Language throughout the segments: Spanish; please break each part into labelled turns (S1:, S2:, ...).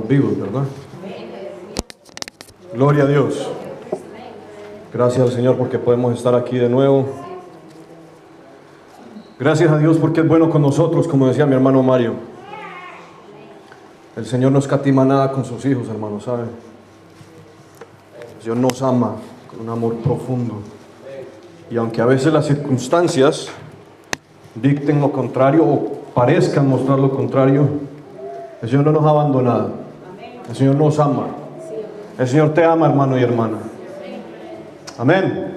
S1: estamos vivos, ¿verdad? Gloria a Dios. Gracias al Señor porque podemos estar aquí de nuevo. Gracias a Dios porque es bueno con nosotros, como decía mi hermano Mario. El Señor no escatima nada con sus hijos, hermanos, ¿saben? El Señor nos ama con un amor profundo. Y aunque a veces las circunstancias dicten lo contrario o parezcan mostrar lo contrario, el Señor no nos ha abandonado. El Señor nos ama. El Señor te ama, hermano y hermana. Amén.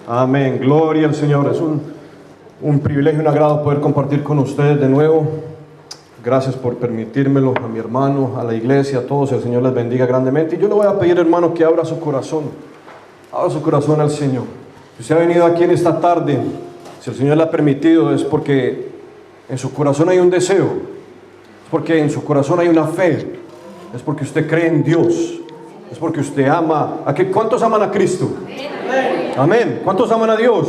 S1: Amén. Gloria al Señor. Es un privilegio y un agrado poder compartir con ustedes de nuevo. Gracias por permitírmelo, a mi hermano, a la iglesia, a todos. El Señor les bendiga grandemente. Y yo le voy a pedir, hermano, que abra su corazón. Abra su corazón al Señor. Si usted ha venido aquí en esta tarde, si el Señor le ha permitido, es porque en su corazón hay un deseo. Es porque en su corazón hay una fe. Es porque usted cree en Dios. Es porque usted ama. ¿Cuántos aman a Cristo? Amén. ¿Cuántos aman a Dios?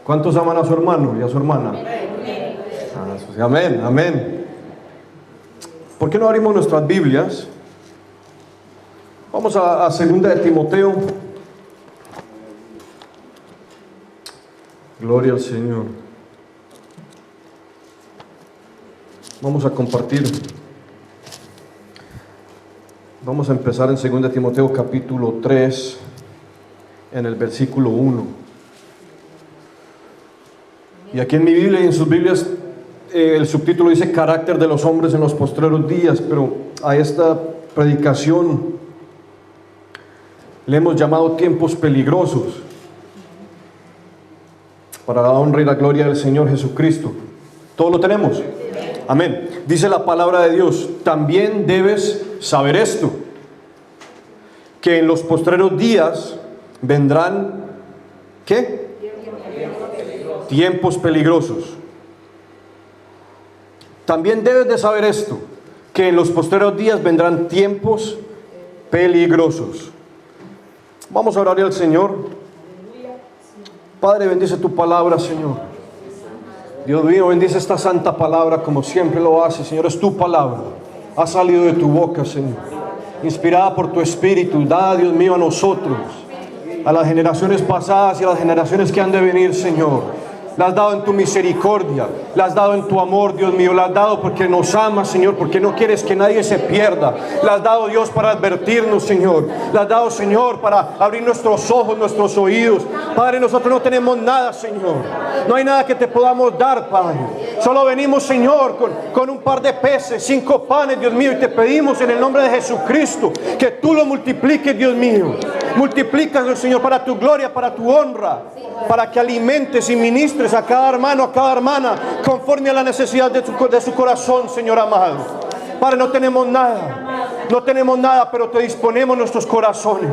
S1: ¿Cuántos aman a su hermano y a su hermana? Amén, amén. ¿Por qué no abrimos nuestras Biblias? Vamos a 2 de Timoteo. Gloria al Señor. Vamos a compartir. Vamos a empezar en 2 de Timoteo capítulo 3, en el versículo 1. Y aquí en mi Biblia y en sus Biblias el subtítulo dice carácter de los hombres en los postreros días, pero a esta predicación le hemos llamado tiempos peligrosos, para la honra y la gloria del Señor Jesucristo. ¿Todo lo tenemos? Amén. Dice la palabra de Dios: también debes saber esto, que en los postreros días vendrán, ¿qué? Tiempos peligrosos. También debes de saber esto, que en los postreros días vendrán tiempos peligrosos. Vamos a orar al Señor. Padre, bendice tu palabra, Señor. Dios mío, bendice esta santa palabra como siempre lo hace, Señor. Es tu palabra. Ha salido de tu boca, Señor. Inspirada por tu Espíritu. Da, Dios mío, a nosotros, a las generaciones pasadas y a las generaciones que han de venir, Señor. La has dado en tu misericordia, la has dado en tu amor, Dios mío, la has dado porque nos amas, Señor, porque no quieres que nadie se pierda. La has dado, Dios, para advertirnos, Señor. La has dado, Señor, para abrir nuestros ojos, nuestros oídos. Padre, nosotros no tenemos nada, Señor. No hay nada que te podamos dar, Padre. Solo venimos, Señor, con un par de peces, 5 panes, Dios mío, y te pedimos en el nombre de Jesucristo que tú lo multipliques, Dios mío. Multiplícalo, Señor, para tu gloria, para tu honra, para que alimentes y ministres a cada hermano, a cada hermana, conforme a la necesidad de su corazón, Señor amado. Padre, no tenemos nada, pero te disponemos nuestros corazones.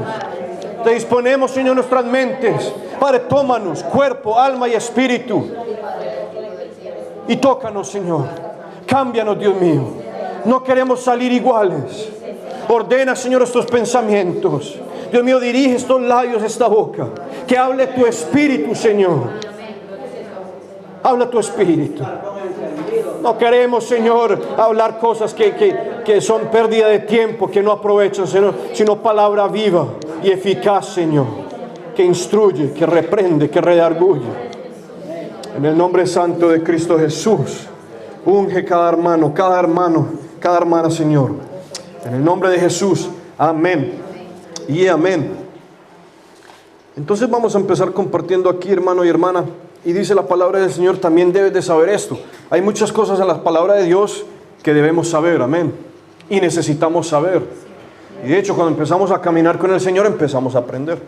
S1: Te disponemos, Señor, nuestras mentes. Padre, tómanos, cuerpo, alma y espíritu. Y tócanos, Señor. Cámbianos, Dios mío. No queremos salir iguales. Ordena, Señor, estos pensamientos. Dios mío, dirige estos labios, esta boca. Que hable tu espíritu, Señor. Habla tu espíritu. No queremos, Señor, hablar cosas que son pérdida de tiempo, que no aprovechan, Señor, sino palabra viva y eficaz, Señor, que instruye, que reprende, que redarguye. En el nombre santo de Cristo Jesús, unge cada hermano, cada hermana, Señor. En el nombre de Jesús, amén y amén. Entonces vamos a empezar compartiendo aquí, hermano y hermana. Y dice la palabra del Señor: también debes de saber esto. Hay muchas cosas en la palabra de Dios que debemos saber, amén. Y necesitamos saber. Y de hecho, cuando empezamos a caminar con el Señor, empezamos a aprender.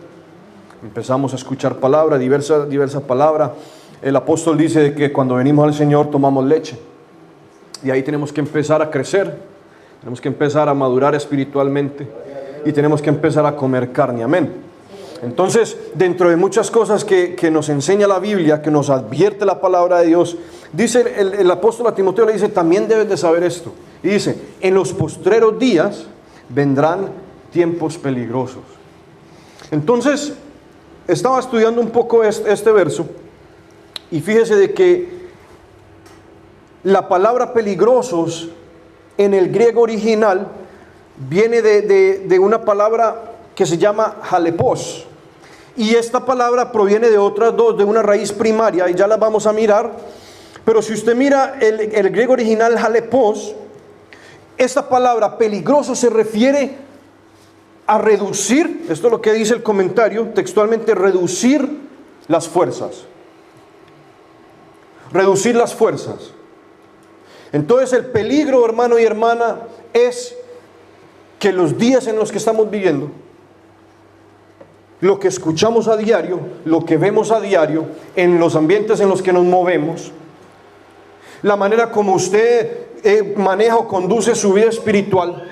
S1: Empezamos a escuchar palabra, diversa palabra. El apóstol dice que cuando venimos al Señor tomamos leche. Y ahí tenemos que empezar a crecer. Tenemos que empezar a madurar espiritualmente. Y tenemos que empezar a comer carne, amén. Entonces, dentro de muchas cosas que nos enseña la Biblia, que nos advierte la palabra de Dios, dice el apóstol a Timoteo, le dice: también debes de saber esto. Y dice: en los postreros días vendrán tiempos peligrosos. Entonces, estaba estudiando un poco este verso, y fíjese de que la palabra peligrosos en el griego original viene de una palabra que se llama halepos. Y esta palabra proviene de otras dos, de una raíz primaria, y ya las vamos a mirar. Pero si usted mira el griego original halepos, esta palabra peligroso se refiere a reducir, esto es lo que dice el comentario, textualmente, reducir las fuerzas. Reducir las fuerzas. Entonces el peligro, hermano y hermana, es que los días en los que estamos viviendo, lo que escuchamos a diario, lo que vemos a diario, en los ambientes en los que nos movemos, la manera como usted maneja o conduce su vida espiritual,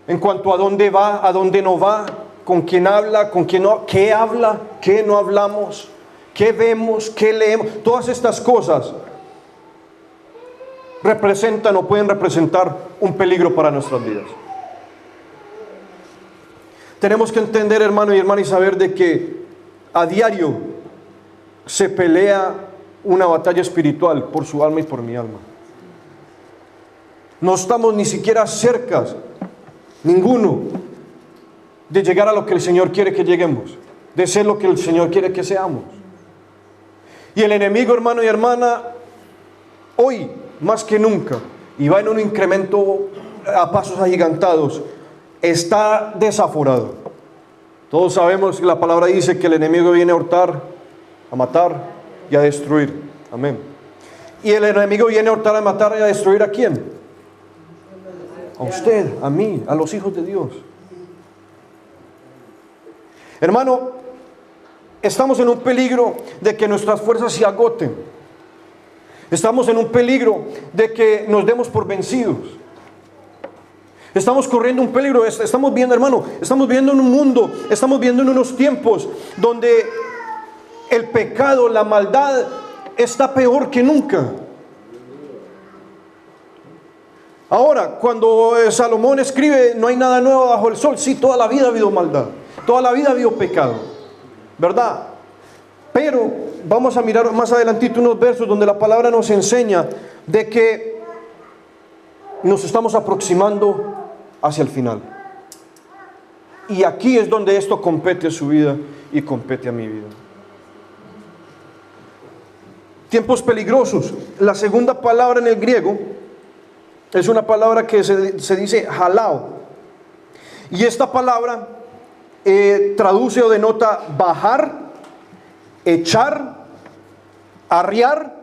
S1: en cuanto a dónde va, a dónde no va, con quién habla, con quién no, qué habla, qué no hablamos, qué vemos, qué leemos, todas estas cosas representan o pueden representar un peligro para nuestras vidas. Tenemos que entender, hermano y hermana, y saber de que a diario se pelea una batalla espiritual por su alma y por mi alma. No estamos ni siquiera cerca, ninguno, de llegar a lo que el Señor quiere que lleguemos, de ser lo que el Señor quiere que seamos. Y el enemigo, hermano y hermana, hoy más que nunca, y va en un incremento a pasos agigantados, está desaforado. Todos sabemos que la palabra dice que el enemigo viene a hurtar, a matar y a destruir. Amén. Y el enemigo viene a hurtar, a matar y a destruir ¿a quién? A usted, a mí, a los hijos de Dios. Hermano, estamos en un peligro de que nuestras fuerzas se agoten. Estamos en un peligro de que nos demos por vencidos. Estamos corriendo un peligro, estamos viendo, hermano, estamos viendo en un mundo, estamos viendo en unos tiempos donde el pecado, la maldad está peor que nunca. Ahora, cuando Salomón escribe, no hay nada nuevo bajo el sol, sí, toda la vida ha habido maldad, toda la vida ha habido pecado, ¿verdad? Pero vamos a mirar más adelantito unos versos donde la palabra nos enseña de que nos estamos aproximando hacia el final. Y aquí es donde esto compete a su vida y compete a mi vida. Tiempos peligrosos. La segunda palabra en el griego es una palabra que se dice halao. Y esta palabra traduce o denota bajar, echar, arriar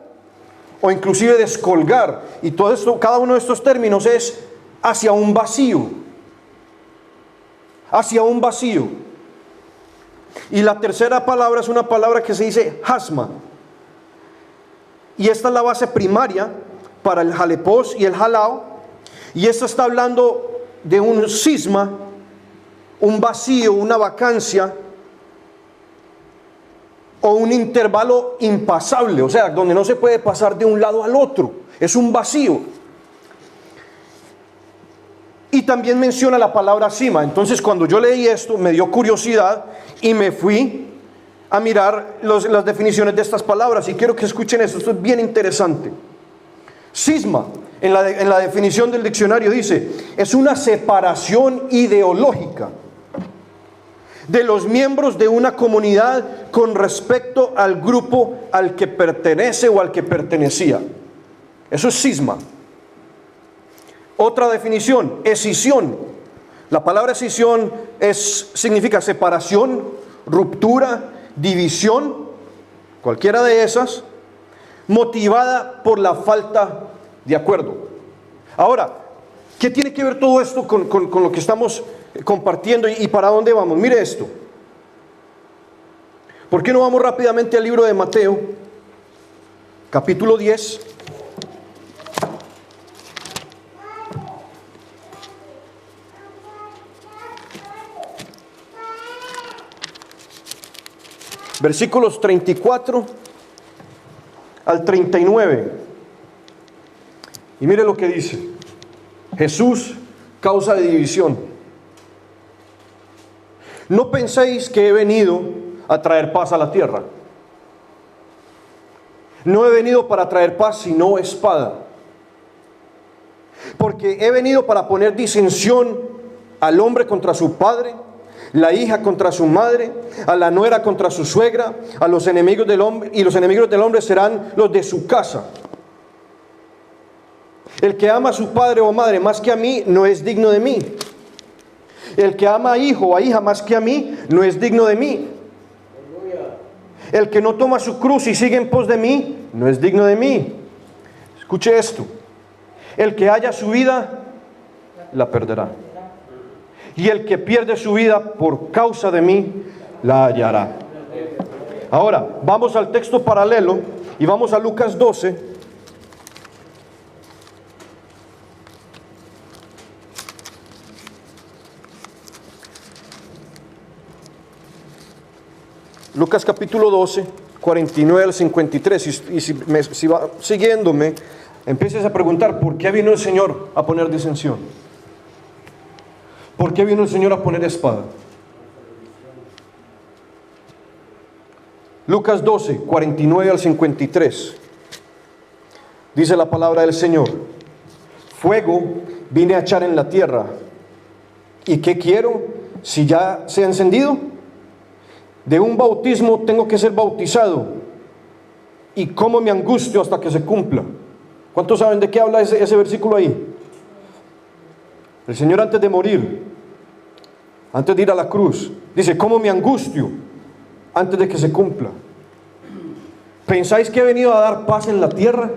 S1: o inclusive descolgar. Y todo esto, cada uno de estos términos es hacia un vacío. Hacia un vacío. Y la tercera palabra es una palabra que se dice hasma. Y esta es la base primaria para el halepos y el halao. Y esta está hablando de un cisma, un vacío, una vacancia o un intervalo impasable, o sea, donde no se puede pasar de un lado al otro. Es un vacío. Y también menciona la palabra cima. Entonces, cuando yo leí esto, me dio curiosidad y me fui a mirar las definiciones de estas palabras. Y quiero que escuchen esto es bien interesante. Cisma, en la definición del diccionario dice, es una separación ideológica de los miembros de una comunidad con respecto al grupo al que pertenece o al que pertenecía. Eso es cisma. Otra definición, escisión. La palabra escisión significa separación, ruptura, división, cualquiera de esas, motivada por la falta de acuerdo. Ahora, ¿qué tiene que ver todo esto con lo que estamos compartiendo y para dónde vamos? Mire esto. ¿Por qué no vamos rápidamente al libro de Mateo, capítulo 10? Versículos 34 al 39. Y mire lo que dice. Jesús, causa de división. No penséis que he venido a traer paz a la tierra. No he venido para traer paz, sino espada. Porque he venido para poner disensión al hombre contra su padre, la hija contra su madre, a la nuera contra su suegra, a los enemigos del hombre, y los enemigos del hombre serán los de su casa. El que ama a su padre o madre más que a mí, no es digno de mí. El que ama a hijo o a hija más que a mí, no es digno de mí. El que no toma su cruz y sigue en pos de mí, no es digno de mí. Escuche esto. El que haya su vida, la perderá. Y el que pierde su vida por causa de mí, la hallará. Ahora, vamos al texto paralelo y vamos a Lucas 12. Lucas capítulo 12, 49 al 53. Y si va siguiéndome, empieces a preguntar, ¿por qué vino el Señor a poner disensión? ¿Por qué vino el Señor a poner espada? Lucas 12, 49 al 53. Dice la palabra del Señor: fuego vine a echar en la tierra, ¿y qué quiero si ya se ha encendido? De un bautismo tengo que ser bautizado, y cómo me angustio hasta que se cumpla. ¿Cuántos saben de qué habla ese versículo ahí? El Señor antes de morir, antes de ir a la cruz, dice: ¿cómo me angustio antes de que se cumpla? ¿Pensáis que he venido a dar paz en la tierra?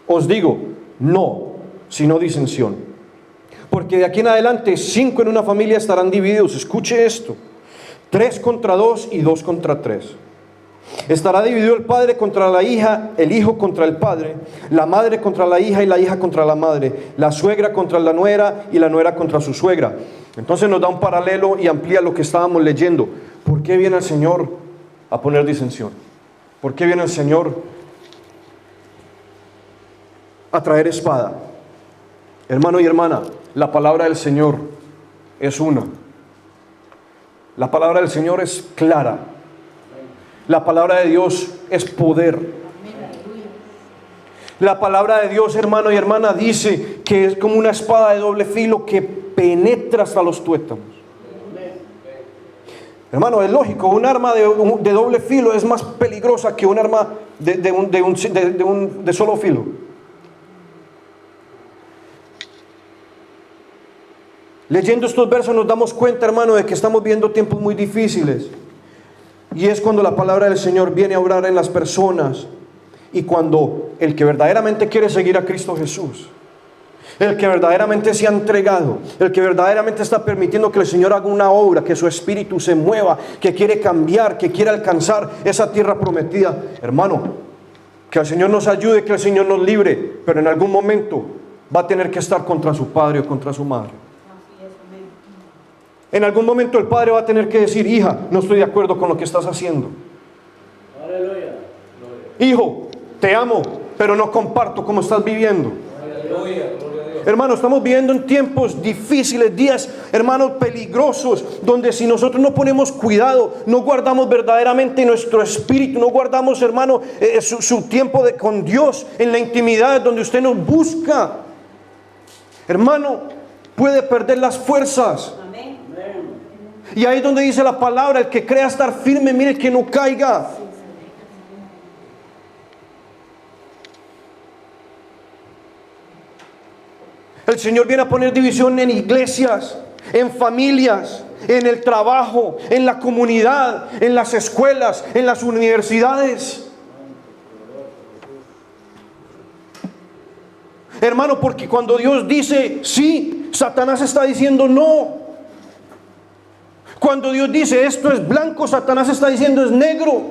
S1: Os digo, no, sino disensión. Porque de aquí en adelante 5 en una familia estarán divididos. Escuche esto: 3 contra 2 y 2 contra 3. Estará dividido el padre contra la hija, el hijo contra el padre, la madre contra la hija y la hija contra la madre, la suegra contra la nuera y la nuera contra su suegra. Entonces nos da un paralelo y amplía lo que estábamos leyendo. ¿Por qué viene el Señor a poner disensión? ¿Por qué viene el Señor a traer espada? Hermano y hermana, la palabra del Señor es una. La palabra del Señor es clara. La palabra de Dios es poder. La palabra de Dios, hermano y hermana, dice que es como una espada de doble filo que penetra hasta los tuétanos. Hermano, es lógico, un arma de doble filo es más peligrosa que un arma de solo filo. Leyendo estos versos nos damos cuenta, hermano, de que estamos viendo tiempos muy difíciles. Y es cuando la palabra del Señor viene a obrar en las personas. Y cuando el que verdaderamente quiere seguir a Cristo Jesús, el que verdaderamente se ha entregado, el que verdaderamente está permitiendo que el Señor haga una obra, que su espíritu se mueva, que quiere cambiar, que quiere alcanzar esa tierra prometida, hermano, que el Señor nos ayude, que el Señor nos libre, pero en algún momento va a tener que estar contra su padre o contra su madre. En algún momento el padre va a tener que decir: hija, no estoy de acuerdo con lo que estás haciendo. Aleluya. Hijo, te amo, pero no comparto cómo estás viviendo. Aleluya. Hermano, estamos viviendo en tiempos difíciles, días, hermanos, peligrosos, donde si nosotros no ponemos cuidado, no guardamos verdaderamente nuestro espíritu, no guardamos, hermano, su tiempo con Dios en la intimidad donde usted nos busca, hermano, puede perder las fuerzas. Y ahí es donde dice la palabra: el que crea estar firme, mire que no caiga. El Señor viene a poner división en iglesias, en familias, en el trabajo, en la comunidad, en las escuelas, en las universidades. Hermano, porque cuando Dios dice sí, Satanás está diciendo no. Cuando Dios dice esto es blanco, Satanás está diciendo es negro.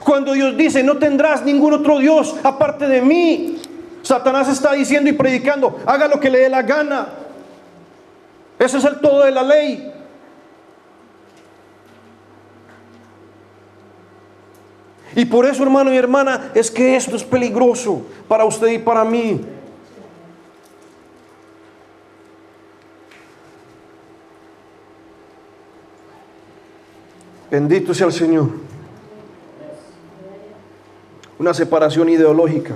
S1: Cuando Dios dice no tendrás ningún otro Dios aparte de mí, Satanás está diciendo y predicando haga lo que le dé la gana. Ese es el todo de la ley. Y por eso, hermano y hermana, es que esto es peligroso para usted y para mí. Bendito sea el Señor. Una separación ideológica.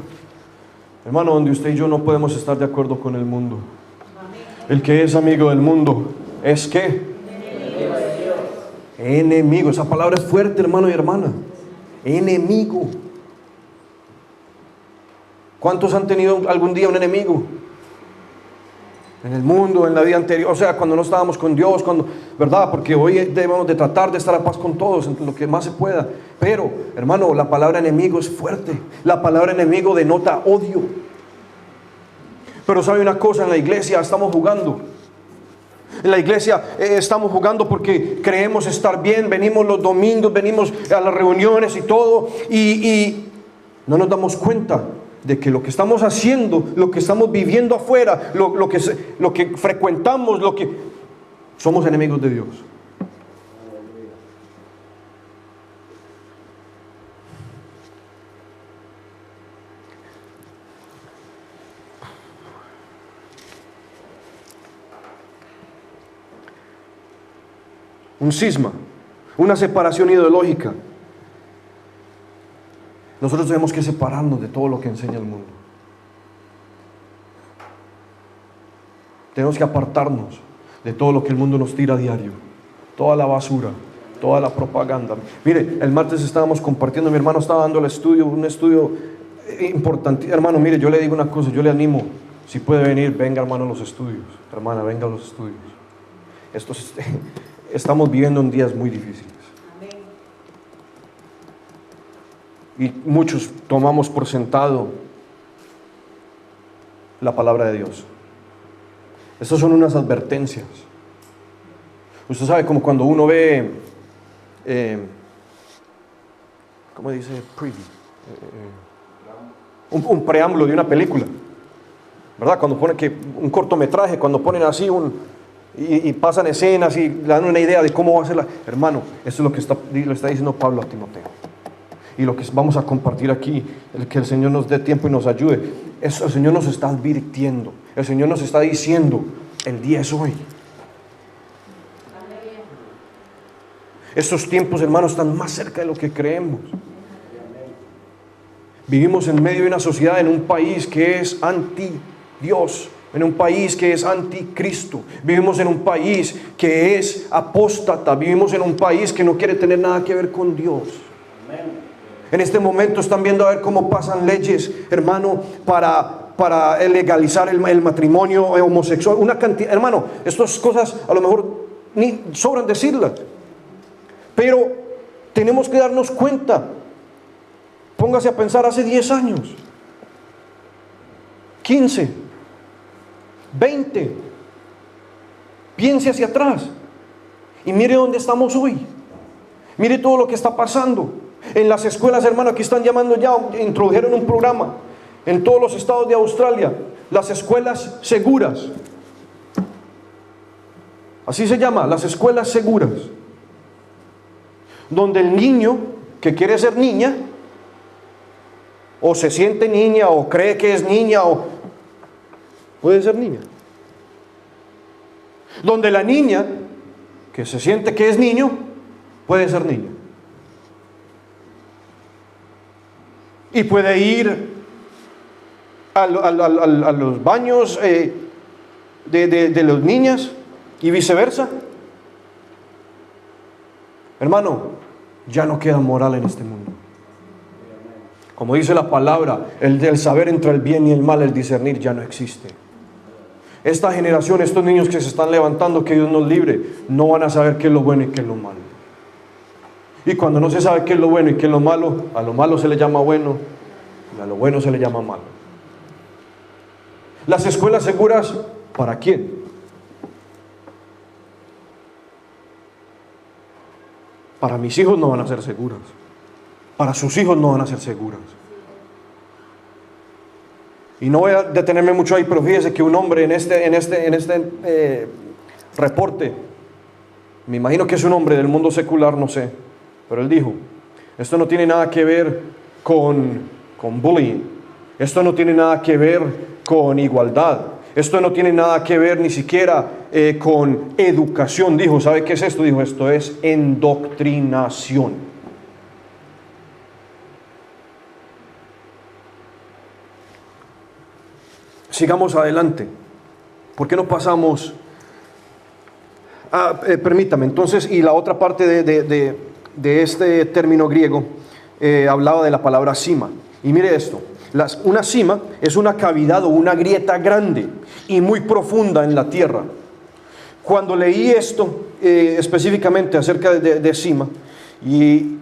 S1: Hermano, donde usted y yo no podemos estar de acuerdo con el mundo. El que es amigo del mundo es ¿qué? Enemigo. Esa palabra es fuerte, hermano y hermana. Enemigo. ¿Cuántos han tenido algún día un enemigo? En el mundo, en la vida anterior, o sea, cuando no estábamos con Dios, ¿verdad? Porque hoy debemos de tratar de estar a paz con todos, en lo que más se pueda. Pero, hermano, la palabra enemigo es fuerte. La palabra enemigo denota odio. Pero sabe una cosa, en la iglesia estamos jugando. En la iglesia estamos jugando porque creemos estar bien, venimos los domingos, venimos a las reuniones y todo, y no nos damos cuenta de que lo que estamos haciendo, lo que estamos viviendo afuera, lo que frecuentamos, somos enemigos de Dios. Un cisma, una separación ideológica. Nosotros tenemos que separarnos de todo lo que enseña el mundo. Tenemos que apartarnos de todo lo que el mundo nos tira a diario. Toda la basura, toda la propaganda. Mire, el martes estábamos compartiendo, mi hermano estaba dando un estudio importante. Hermano, mire, yo le digo una cosa, yo le animo. Si puede venir, venga hermano a los estudios. Hermana, venga a los estudios. Estamos viviendo en días muy difíciles. Y muchos tomamos por sentado la palabra de Dios. Estas son unas advertencias. Usted sabe, como cuando uno ve, ¿cómo dice? Preview. Un preámbulo de una película, ¿verdad? Cuando ponen un cortometraje, cuando ponen así y pasan escenas y le dan una idea de cómo va a ser hermano, eso es lo que lo está diciendo Pablo a Timoteo. Y lo que vamos a compartir aquí, que el Señor nos dé tiempo y nos ayude, el Señor nos está advirtiendo, el Señor nos está diciendo, el día es hoy. Estos tiempos, hermanos, están más cerca de lo que creemos. Vivimos en medio de una sociedad, en un país que es anti-Dios, en un país que es anticristo. Vivimos en un país que es apóstata, vivimos en un país que no quiere tener nada que ver con Dios. En este momento están viendo a ver cómo pasan leyes, hermano, para legalizar el matrimonio homosexual. Una cantidad, hermano, estas cosas a lo mejor ni sobran decirlas. Pero tenemos que darnos cuenta. Póngase a pensar hace 10 años, 15, 20. Piense hacia atrás y mire dónde estamos hoy. Mire todo lo que está pasando. En las escuelas, hermano, aquí están llamando ya, introdujeron un programa en todos los estados de Australia, las escuelas seguras. Así se llama, las escuelas seguras. Donde el niño que quiere ser niña, o se siente niña, o cree que es niña, o puede ser niña. Donde la niña que se siente que es niño, puede ser niño. Y puede ir a los baños de las niñas y viceversa. Hermano, ya no queda moral en este mundo. Como dice la palabra, el saber entre el bien y el mal, el discernir, ya no existe. Esta generación, estos niños que se están levantando, que Dios nos libre, no van a saber qué es lo bueno y qué es lo malo. Y cuando no se sabe qué es lo bueno y qué es lo malo, a lo malo se le llama bueno y a lo bueno se le llama malo. Las escuelas seguras, ¿para quién? Para mis hijos no van a ser seguras. Para sus hijos no van a ser seguras. Y no voy a detenerme mucho ahí, pero fíjese que un hombre en este reporte, me imagino que es un hombre del mundo secular, no sé, pero él dijo, esto no tiene nada que ver con bullying, esto no tiene nada que ver con igualdad, esto no tiene nada que ver ni siquiera con educación. Dijo, ¿sabe qué es esto? Dijo, esto es endoctrinación. sigamos adelante. ¿Por qué no pasamos? Permítame, entonces, y la otra parte de este término griego hablaba de la palabra cima. Y mire esto, una cima es una cavidad o una grieta grande y muy profunda en la tierra. Cuando leí esto específicamente acerca de cima, y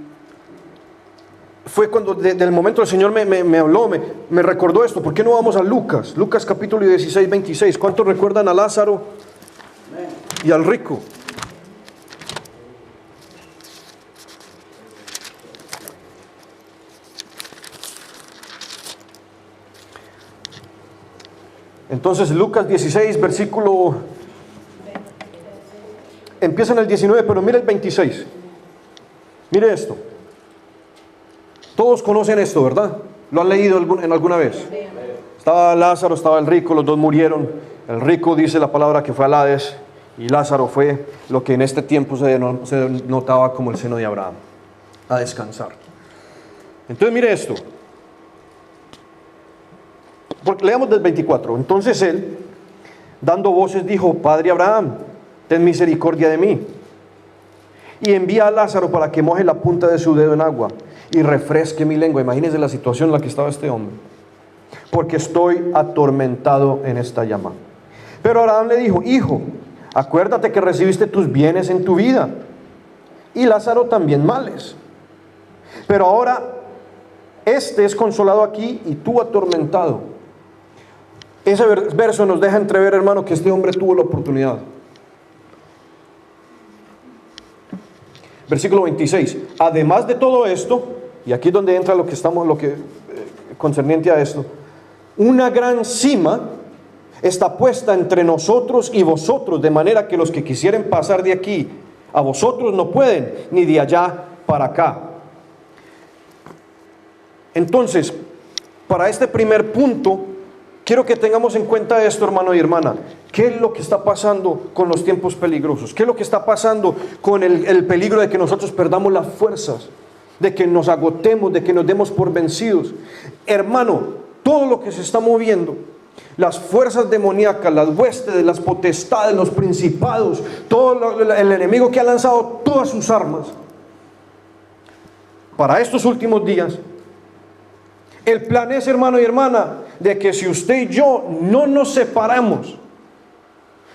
S1: fue cuando del momento el Señor me habló, me recordó esto. ¿Por qué no vamos a Lucas? Lucas capítulo 16, 26. ¿Cuántos recuerdan a Lázaro y al rico? Entonces Lucas 16, versículo, empieza en el 19, pero mire el 26. Mire esto. Todos conocen esto, ¿verdad? ¿Lo han leído en alguna vez? Estaba Lázaro, estaba el rico, los dos murieron. El rico dice la palabra que fue al Hades, y Lázaro fue lo que en este tiempo se notaba como el seno de Abraham, a descansar. Entonces mire esto. Leamos del 24. Entonces él, dando voces, dijo: Padre Abraham, ten misericordia de mí, y envía a Lázaro para que moje la punta de su dedo en agua y refresque mi lengua. Imagínense la situación en la que estaba este hombre, porque estoy atormentado en esta llama. Pero Abraham le dijo: Hijo, acuérdate que recibiste tus bienes en tu vida, y Lázaro también males. Pero ahora este es consolado aquí y tú atormentado. Ese verso nos deja entrever, hermano, que este hombre tuvo la oportunidad. Versículo 26. Además de todo esto, y aquí es donde entra lo que concerniente a esto, una gran cima está puesta entre nosotros y vosotros, de manera que los que quisieren pasar de aquí a vosotros no pueden, ni de allá para acá. Entonces, para este primer punto, quiero que tengamos en cuenta esto, hermano y hermana. ¿Qué es lo que está pasando con los tiempos peligrosos? ¿Qué es lo que está pasando con el peligro de que nosotros perdamos las fuerzas? De que nos agotemos, de que nos demos por vencidos. Hermano, todo lo que se está moviendo, las fuerzas demoníacas, las huestes, las potestades, los principados, todo el enemigo que ha lanzado todas sus armas para estos últimos días. El plan es, hermano y hermana, de que si usted y yo no nos separamos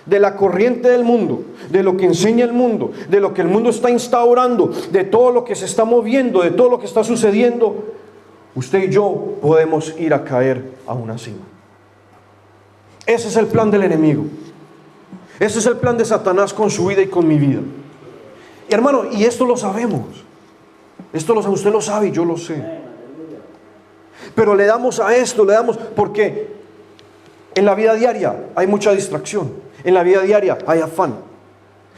S1: de la corriente del mundo, de lo que enseña el mundo, de lo que el mundo está instaurando, de todo lo que se está moviendo, de todo lo que está sucediendo, usted y yo podemos ir a caer a una cima. Ese es el plan del enemigo. Ese es el plan de Satanás con su vida y con mi vida. Y hermano, y esto lo sabemos. Usted lo sabe y yo lo sé. Pero le damos a esto, porque en la vida diaria hay mucha distracción. En la vida diaria hay afán.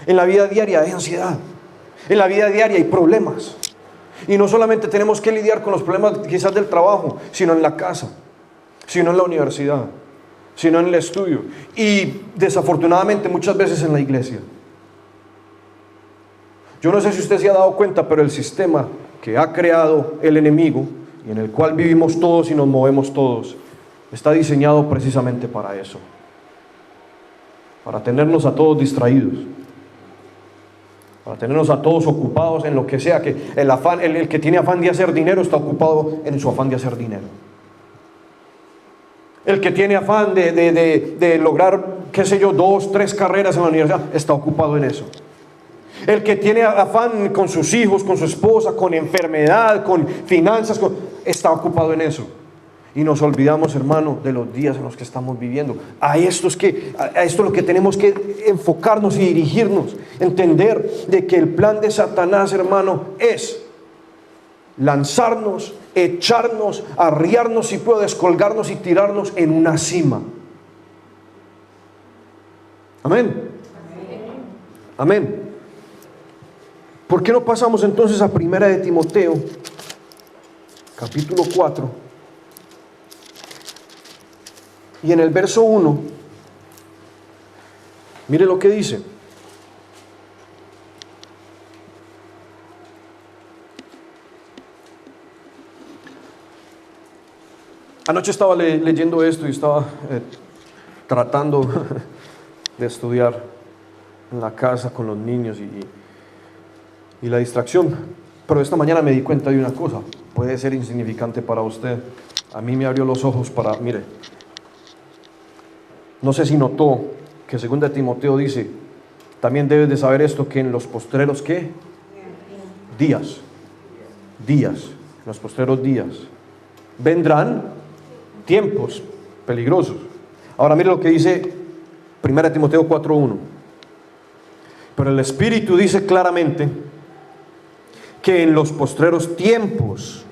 S1: En la vida diaria hay ansiedad. En la vida diaria hay problemas. Y no solamente tenemos que lidiar con los problemas quizás del trabajo, sino en la casa, sino en la universidad, sino en el estudio. Y desafortunadamente muchas veces en la iglesia. Yo no sé si usted se ha dado cuenta, pero el sistema que ha creado el enemigo, y en el cual vivimos todos y nos movemos todos, está diseñado precisamente para eso, para tenernos a todos distraídos, para tenernos a todos ocupados en lo que sea, que el afán, el que tiene afán de hacer dinero está ocupado en su afán de hacer dinero. El que tiene afán de lograr, qué sé yo, 2, 3 carreras en la universidad, está ocupado en eso. El que tiene afán con sus hijos, con su esposa, con enfermedad, con finanzas, está ocupado en eso. Y nos olvidamos, hermano, de los días en los que estamos viviendo. A esto es lo que tenemos que enfocarnos y dirigirnos. Entender de que el plan de Satanás, hermano, es lanzarnos, echarnos, arriarnos, si puedo, descolgarnos y tirarnos en una cima. Amén. Amén. ¿Por qué no pasamos entonces a 1 de Timoteo, capítulo 4? Y en el verso 1, mire lo que dice. Anoche estaba leyendo esto y estaba tratando de estudiar en la casa con los niños y la distracción. Pero esta mañana me di cuenta de una cosa, puede ser insignificante para usted. A mí me abrió los ojos para, mire, no sé si notó que 2 Timoteo dice, también debes de saber esto, que en los postreros, ¿qué? Días, en los postreros días, vendrán tiempos peligrosos. Ahora mire lo que dice 1 Timoteo 4:1. Pero el Espíritu dice claramente que en los postreros tiempos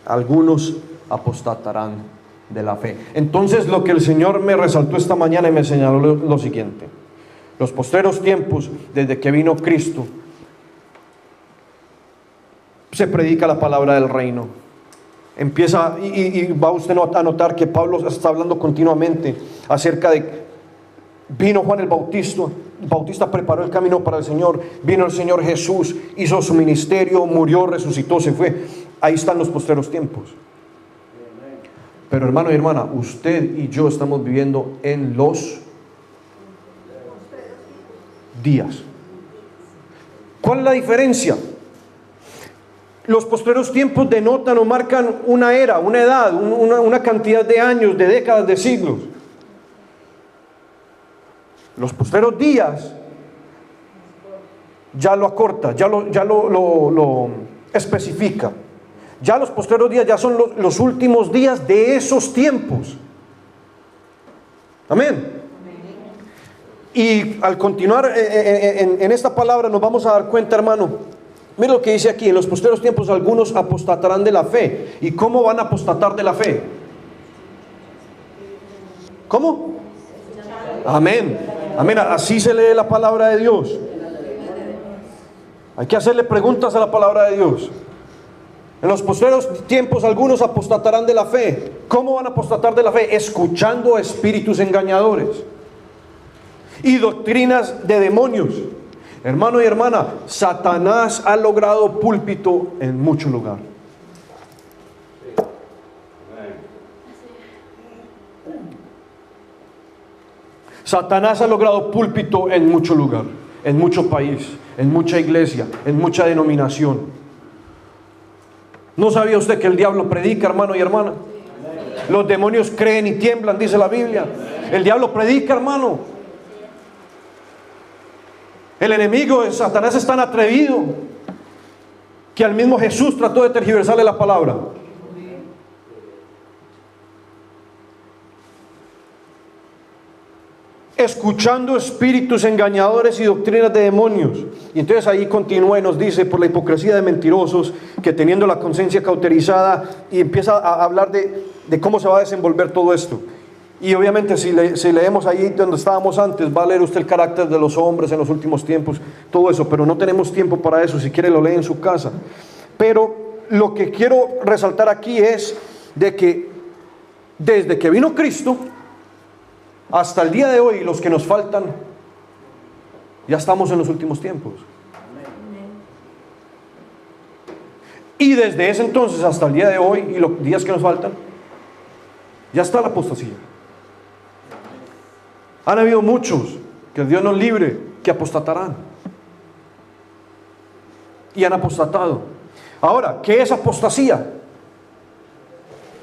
S1: algunos apostatarán de la fe. Entonces lo que el Señor me resaltó esta mañana y me señaló lo siguiente: los postreros tiempos, desde que vino Cristo, se predica la palabra del reino. Empieza y va usted a notar que Pablo está hablando continuamente acerca de, vino Juan el Bautista preparó el camino para el Señor, vino el Señor Jesús, hizo su ministerio, murió, resucitó, se fue. Ahí están los postreros tiempos. Pero hermano y hermana, usted y yo estamos viviendo en los días. ¿Cuál es la diferencia? Los postreros tiempos denotan o marcan una era, una edad, una cantidad de años, de décadas, de siglos. Los postreros días ya lo acorta, ya lo especifica. Ya los postreros días ya son los últimos días de esos tiempos. Amén. Y al continuar en esta palabra nos vamos a dar cuenta, hermano. Mira lo que dice aquí: en los postreros tiempos algunos apostatarán de la fe. ¿Y cómo van a apostatar de la fe? ¿Cómo? Amén. Amén. Así se lee la palabra de Dios. Hay que hacerle preguntas a la palabra de Dios. En los postreros tiempos algunos apostatarán de la fe. ¿Cómo van a apostatar de la fe? Escuchando a espíritus engañadores y doctrinas de demonios. Hermano y hermana, Satanás ha logrado púlpito en mucho lugar. Satanás ha logrado púlpito en mucho lugar, en mucho país, en mucha iglesia, en mucha denominación. ¿No sabía usted que el diablo predica, hermano y hermana? Los demonios creen y tiemblan, dice la Biblia. El diablo predica, hermano. El enemigo de Satanás es tan atrevido que al mismo Jesús trató de tergiversarle la palabra. Escuchando espíritus engañadores y doctrinas de demonios. Y entonces ahí continúa y nos dice: por la hipocresía de mentirosos, que teniendo la conciencia cauterizada, y empieza a hablar de cómo se va a desenvolver todo esto. Y obviamente si leemos ahí donde estábamos antes, va a leer usted el carácter de los hombres en los últimos tiempos, todo eso, pero no tenemos tiempo para eso. Si quiere lo lee en su casa. Pero lo que quiero resaltar aquí es de que desde que vino Cristo hasta el día de hoy, los que nos faltan, ya estamos en los últimos tiempos. Y desde ese entonces hasta el día de hoy y los días que nos faltan, ya está la apostasía. Han habido muchos, que Dios nos libre, que apostatarán. Y han apostatado. Ahora, ¿qué es apostasía?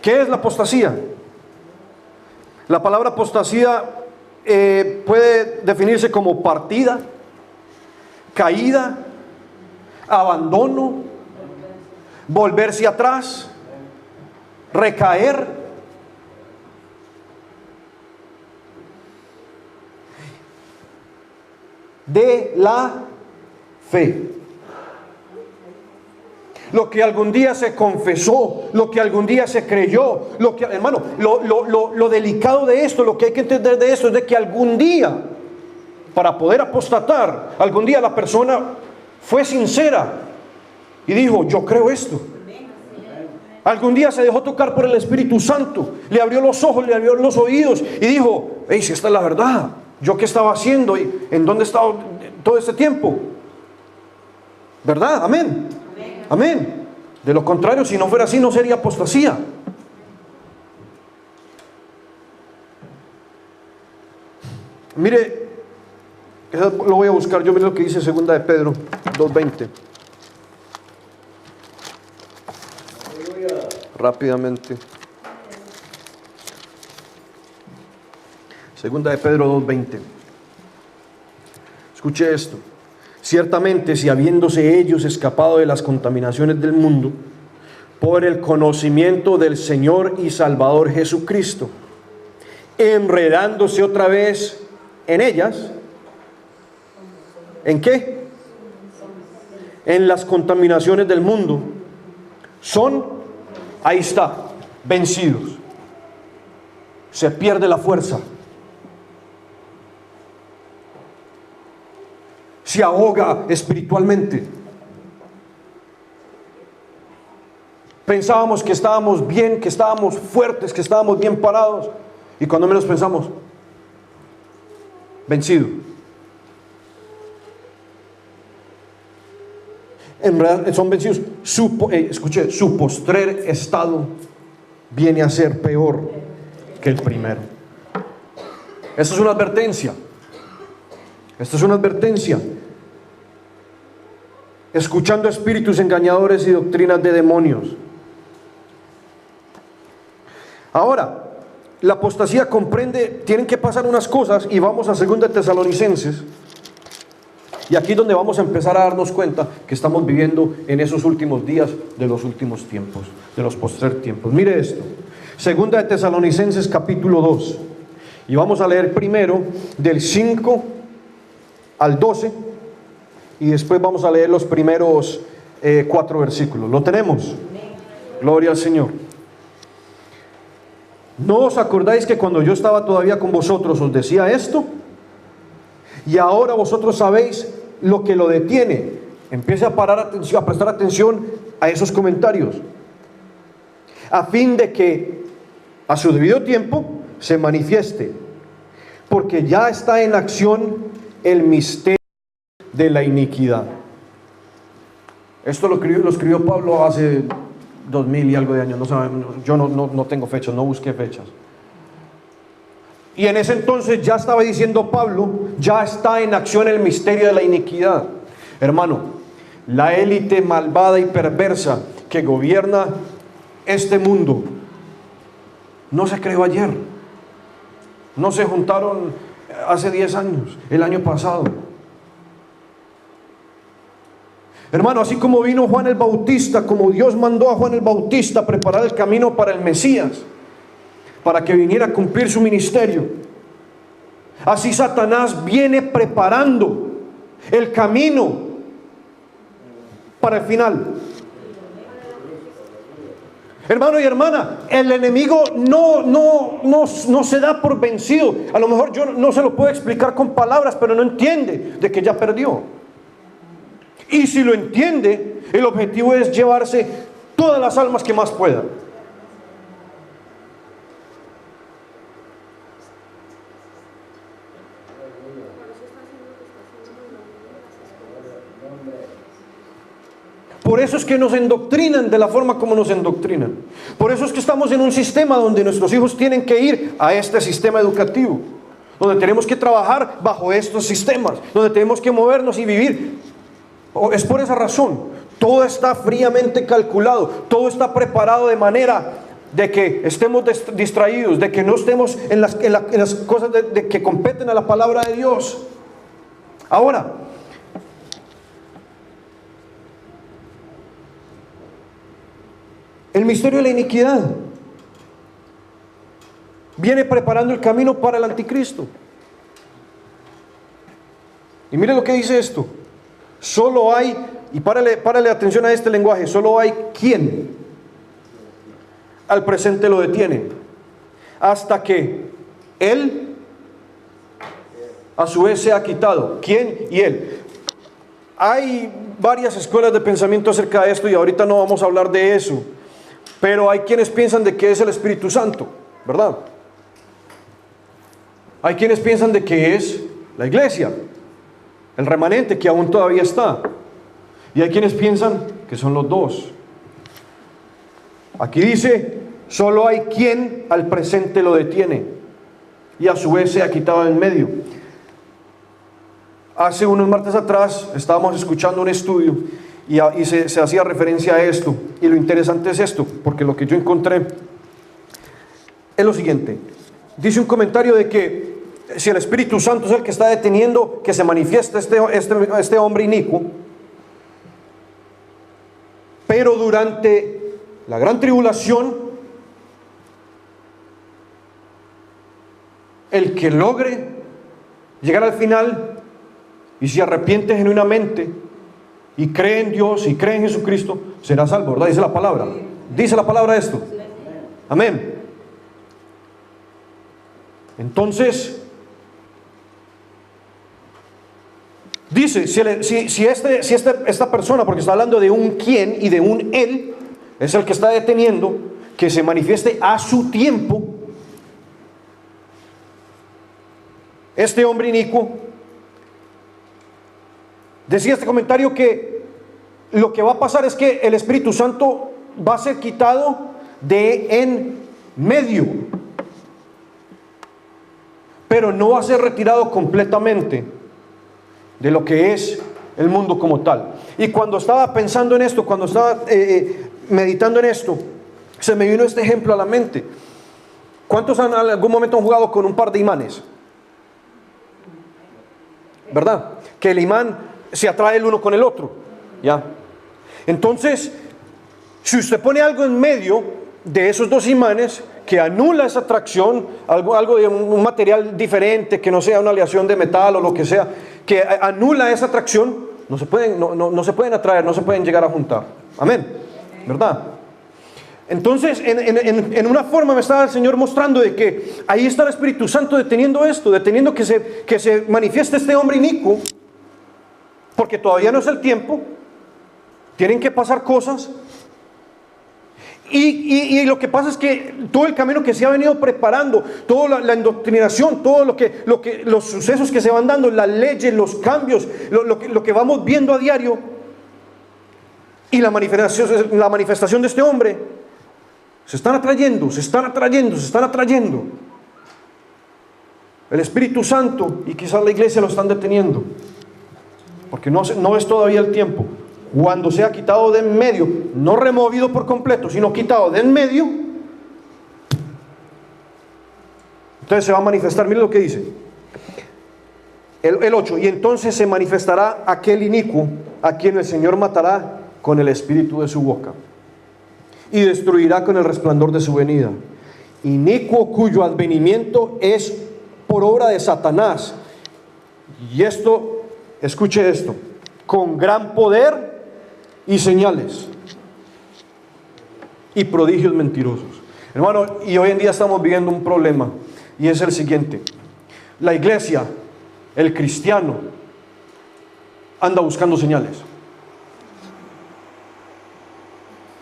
S1: ¿Qué es la apostasía? La palabra apostasía puede definirse como partida, caída, abandono, volverse atrás, recaer. De la fe. Lo que algún día se confesó, lo que algún día se creyó, hermano, lo delicado de esto, lo que hay que entender de esto es de que algún día, para poder apostatar, algún día la persona fue sincera y dijo: yo creo esto. Algún día se dejó tocar por el Espíritu Santo, le abrió los ojos, le abrió los oídos y dijo: hey, si esta es la verdad, ¿yo qué estaba haciendo y en dónde he estado todo este tiempo? ¿Verdad? Amén. Amén. De lo contrario, si no fuera así, no sería apostasía. Mire, eso lo voy a buscar yo, mire lo que dice 2 de Pedro 2:20. Rápidamente. 2 de Pedro 2:20. Escuche esto. Ciertamente, si habiéndose ellos escapado de las contaminaciones del mundo, por el conocimiento del Señor y Salvador Jesucristo, enredándose otra vez en ellas, ¿en qué? En las contaminaciones del mundo, son, ahí está, vencidos. Se pierde la fuerza. Se ahoga espiritualmente. Pensábamos que estábamos bien, que estábamos fuertes, que estábamos bien parados, y cuando menos pensamos, vencido. En realidad son vencidos. Escuche, su postrer estado viene a ser peor que el primero. Esto es una advertencia. Esto es una advertencia. Escuchando espíritus engañadores y doctrinas de demonios. Ahora, la apostasía comprende, tienen que pasar unas cosas, y vamos a 2 de Tesalonicenses, y aquí es donde vamos a empezar a darnos cuenta que estamos viviendo en esos últimos días de los últimos tiempos, de los postrer tiempos. Mire esto, 2 de Tesalonicenses capítulo 2, y vamos a leer primero del 5 al 12, y después vamos a leer los primeros 4 versículos. ¿Lo tenemos? Gloria al Señor. ¿No os acordáis que cuando yo estaba todavía con vosotros os decía esto? Y ahora vosotros sabéis lo que lo detiene. Empiece a prestar atención a esos comentarios, a fin de que a su debido tiempo se manifieste, porque ya está en acción el misterio de la iniquidad. Esto lo escribió Pablo hace 2000 y algo de años, yo no tengo fechas, no busqué fechas. Y en ese entonces ya estaba diciendo Pablo, ya está en acción el misterio de la iniquidad. Hermano, la élite malvada y perversa que gobierna este mundo no se creó ayer, no se juntaron hace 10 años, el año pasado. Hermano, así como vino Juan el Bautista, como Dios mandó a Juan el Bautista a preparar el camino para el Mesías, para que viniera a cumplir su ministerio, así Satanás viene preparando el camino para el final. Hermano y hermana, el enemigo no se da por vencido. A lo mejor yo no se lo puedo explicar con palabras, pero no entiende de que ya perdió. Y si lo entiende, el objetivo es llevarse todas las almas que más pueda. Por eso es que nos endoctrinan de la forma como nos endoctrinan. Por eso es que estamos en un sistema donde nuestros hijos tienen que ir a este sistema educativo, donde tenemos que trabajar bajo estos sistemas, donde tenemos que movernos y vivir. Es por esa razón. Todo está fríamente calculado, todo está preparado de manera de que estemos distraídos, de que no estemos en las cosas de que competen a la palabra de Dios. Ahora, el misterio de la iniquidad viene preparando el camino para el anticristo. Y mire lo que dice esto. Solo hay, y párale atención a este lenguaje, solo hay quien al presente lo detiene, hasta que él a su vez sea quitado. ¿Quién? Y él. Hay varias escuelas de pensamiento acerca de esto y ahorita no vamos a hablar de eso, pero hay quienes piensan de que es el Espíritu Santo, ¿verdad? Hay quienes piensan de que es la iglesia, el remanente que aún todavía está, y hay quienes piensan que son los dos. Aquí dice, solo hay quien al presente lo detiene y a su vez se ha quitado en medio. Hace unos martes atrás estábamos escuchando un estudio y se hacía referencia a esto. Y lo interesante es esto, porque lo que yo encontré es lo siguiente. Dice un comentario de que si el Espíritu Santo es el que está deteniendo que se manifieste este hombre inicuo, pero durante la gran tribulación, el que logre llegar al final y se arrepiente genuinamente y cree en Dios y cree en Jesucristo, será salvo, ¿verdad? Dice la palabra. Dice la palabra esto. Amén. Entonces, dice, si esta persona, porque está hablando de un quién y de un él, es el que está deteniendo que se manifieste a su tiempo, este hombre inicuo, decía este comentario que lo que va a pasar es que el Espíritu Santo va a ser quitado de en medio, pero no va a ser retirado completamente de lo que es el mundo como tal. Y cuando estaba pensando en esto, cuando estaba meditando en esto, se me vino este ejemplo a la mente. ¿Cuántos en algún momento han jugado con un par de imanes? ¿Verdad? Que el imán se atrae el uno con el otro. ¿Ya? Entonces, si usted pone algo en medio de esos dos imanes que anula esa atracción, algo de un material diferente, que no sea una aleación de metal o lo que sea, que anula esa atracción, no se pueden atraer, no se pueden llegar a juntar. Amén, ¿verdad? Entonces, en una forma me estaba el Señor mostrando de que ahí está el Espíritu Santo deteniendo esto, deteniendo que se manifieste este hombre inicuo, porque todavía no es el tiempo, tienen que pasar cosas. Y lo que pasa es que todo el camino que se ha venido preparando, toda la indoctrinación, todo los sucesos que se van dando, las leyes, los cambios, lo que vamos viendo a diario, y la manifestación de este hombre, se están atrayendo. El Espíritu Santo y quizás la iglesia lo están deteniendo, porque no es todavía el tiempo. Cuando sea quitado de en medio, no removido por completo, sino quitado de en medio, entonces se va a manifestar. Miren lo que dice el 8: y entonces se manifestará aquel inicuo a quien el Señor matará con el espíritu de su boca y destruirá con el resplandor de su venida. Inicuo cuyo advenimiento es por obra de Satanás. Y esto, escuche esto, con gran poder y señales y prodigios mentirosos. Hermano, y hoy en día estamos viviendo un problema, y es el siguiente: la iglesia, el cristiano, anda buscando señales.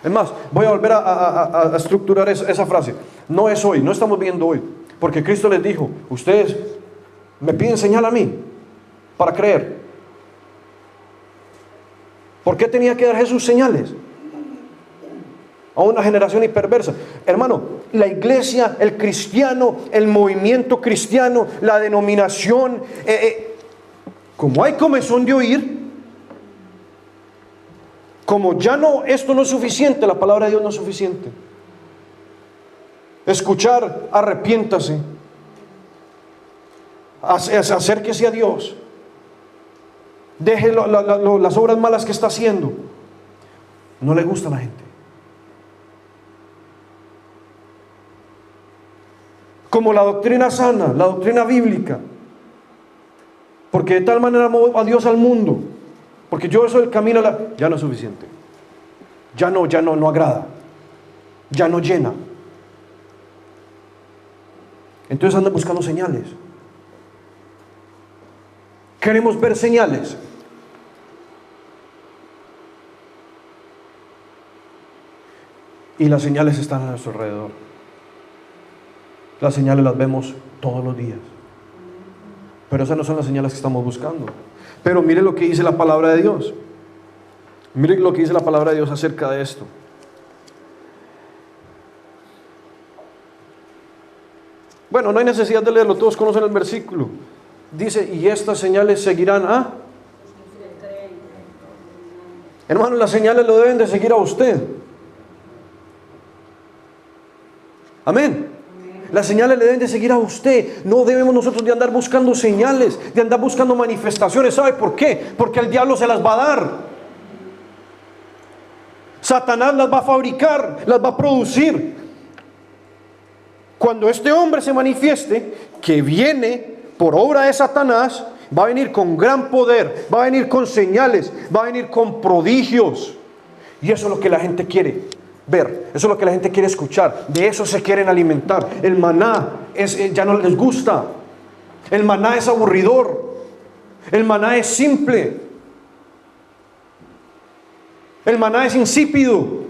S1: Es más, voy a volver a estructurar esa frase. No es hoy, no estamos viendo hoy, porque Cristo les dijo: ustedes me piden señal a mí para creer. ¿Por qué tenía que dar Jesús señales a una generación perversa? Hermano, la iglesia, el cristiano, el movimiento cristiano, la denominación, como hay comezón de oír, como ya no, esto no es suficiente, la palabra de Dios no es suficiente. Escuchar, arrepiéntase, acérquese a Dios. Deje las obras malas que está haciendo. No le gusta a la gente. Como la doctrina sana, la doctrina bíblica. Porque de tal manera amó a Dios al mundo. Porque yo soy el camino ya no es suficiente. Ya no agrada. Ya no llena. Entonces andan buscando señales. Queremos ver señales. Y las señales están a nuestro alrededor. Las señales las vemos todos los días. Pero esas no son las señales que estamos buscando. Pero mire lo que dice la palabra de Dios. Mire lo que dice la palabra de Dios acerca de esto. Bueno, no hay necesidad de leerlo, todos conocen el versículo. Dice, y estas señales seguirán a... Hermano, las señales lo deben de seguir a usted. Amén. Las señales le deben de seguir a usted. No debemos nosotros de andar buscando señales, de andar buscando manifestaciones. ¿Sabe por qué? Porque el diablo se las va a dar. Satanás las va a fabricar, las va a producir. Cuando este hombre se manifieste, que viene por obra de Satanás, va a venir con gran poder, va a venir con señales, va a venir con prodigios. Y eso es lo que la gente quiere ver, eso es lo que la gente quiere escuchar, de eso se quieren alimentar. El maná ya no les gusta, el maná es aburridor, el maná es simple, el maná es insípido.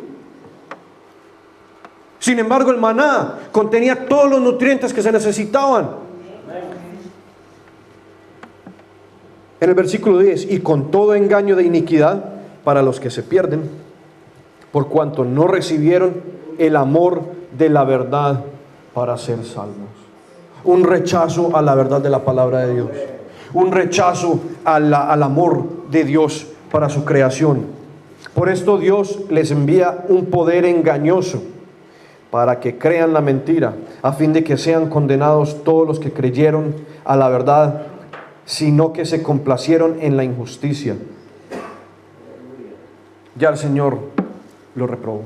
S1: Sin embargo, el maná contenía todos los nutrientes que se necesitaban. En el versículo 10, y con todo engaño de iniquidad para los que se pierden, por cuanto no recibieron el amor de la verdad para ser salvos. Un rechazo a la verdad de la palabra de Dios. Un rechazo al amor de Dios para su creación. Por esto Dios les envía un poder engañoso para que crean la mentira, a fin de que sean condenados todos los que creyeron a la verdad, sino que se complacieron en la injusticia. Ya el Señor lo reprobó.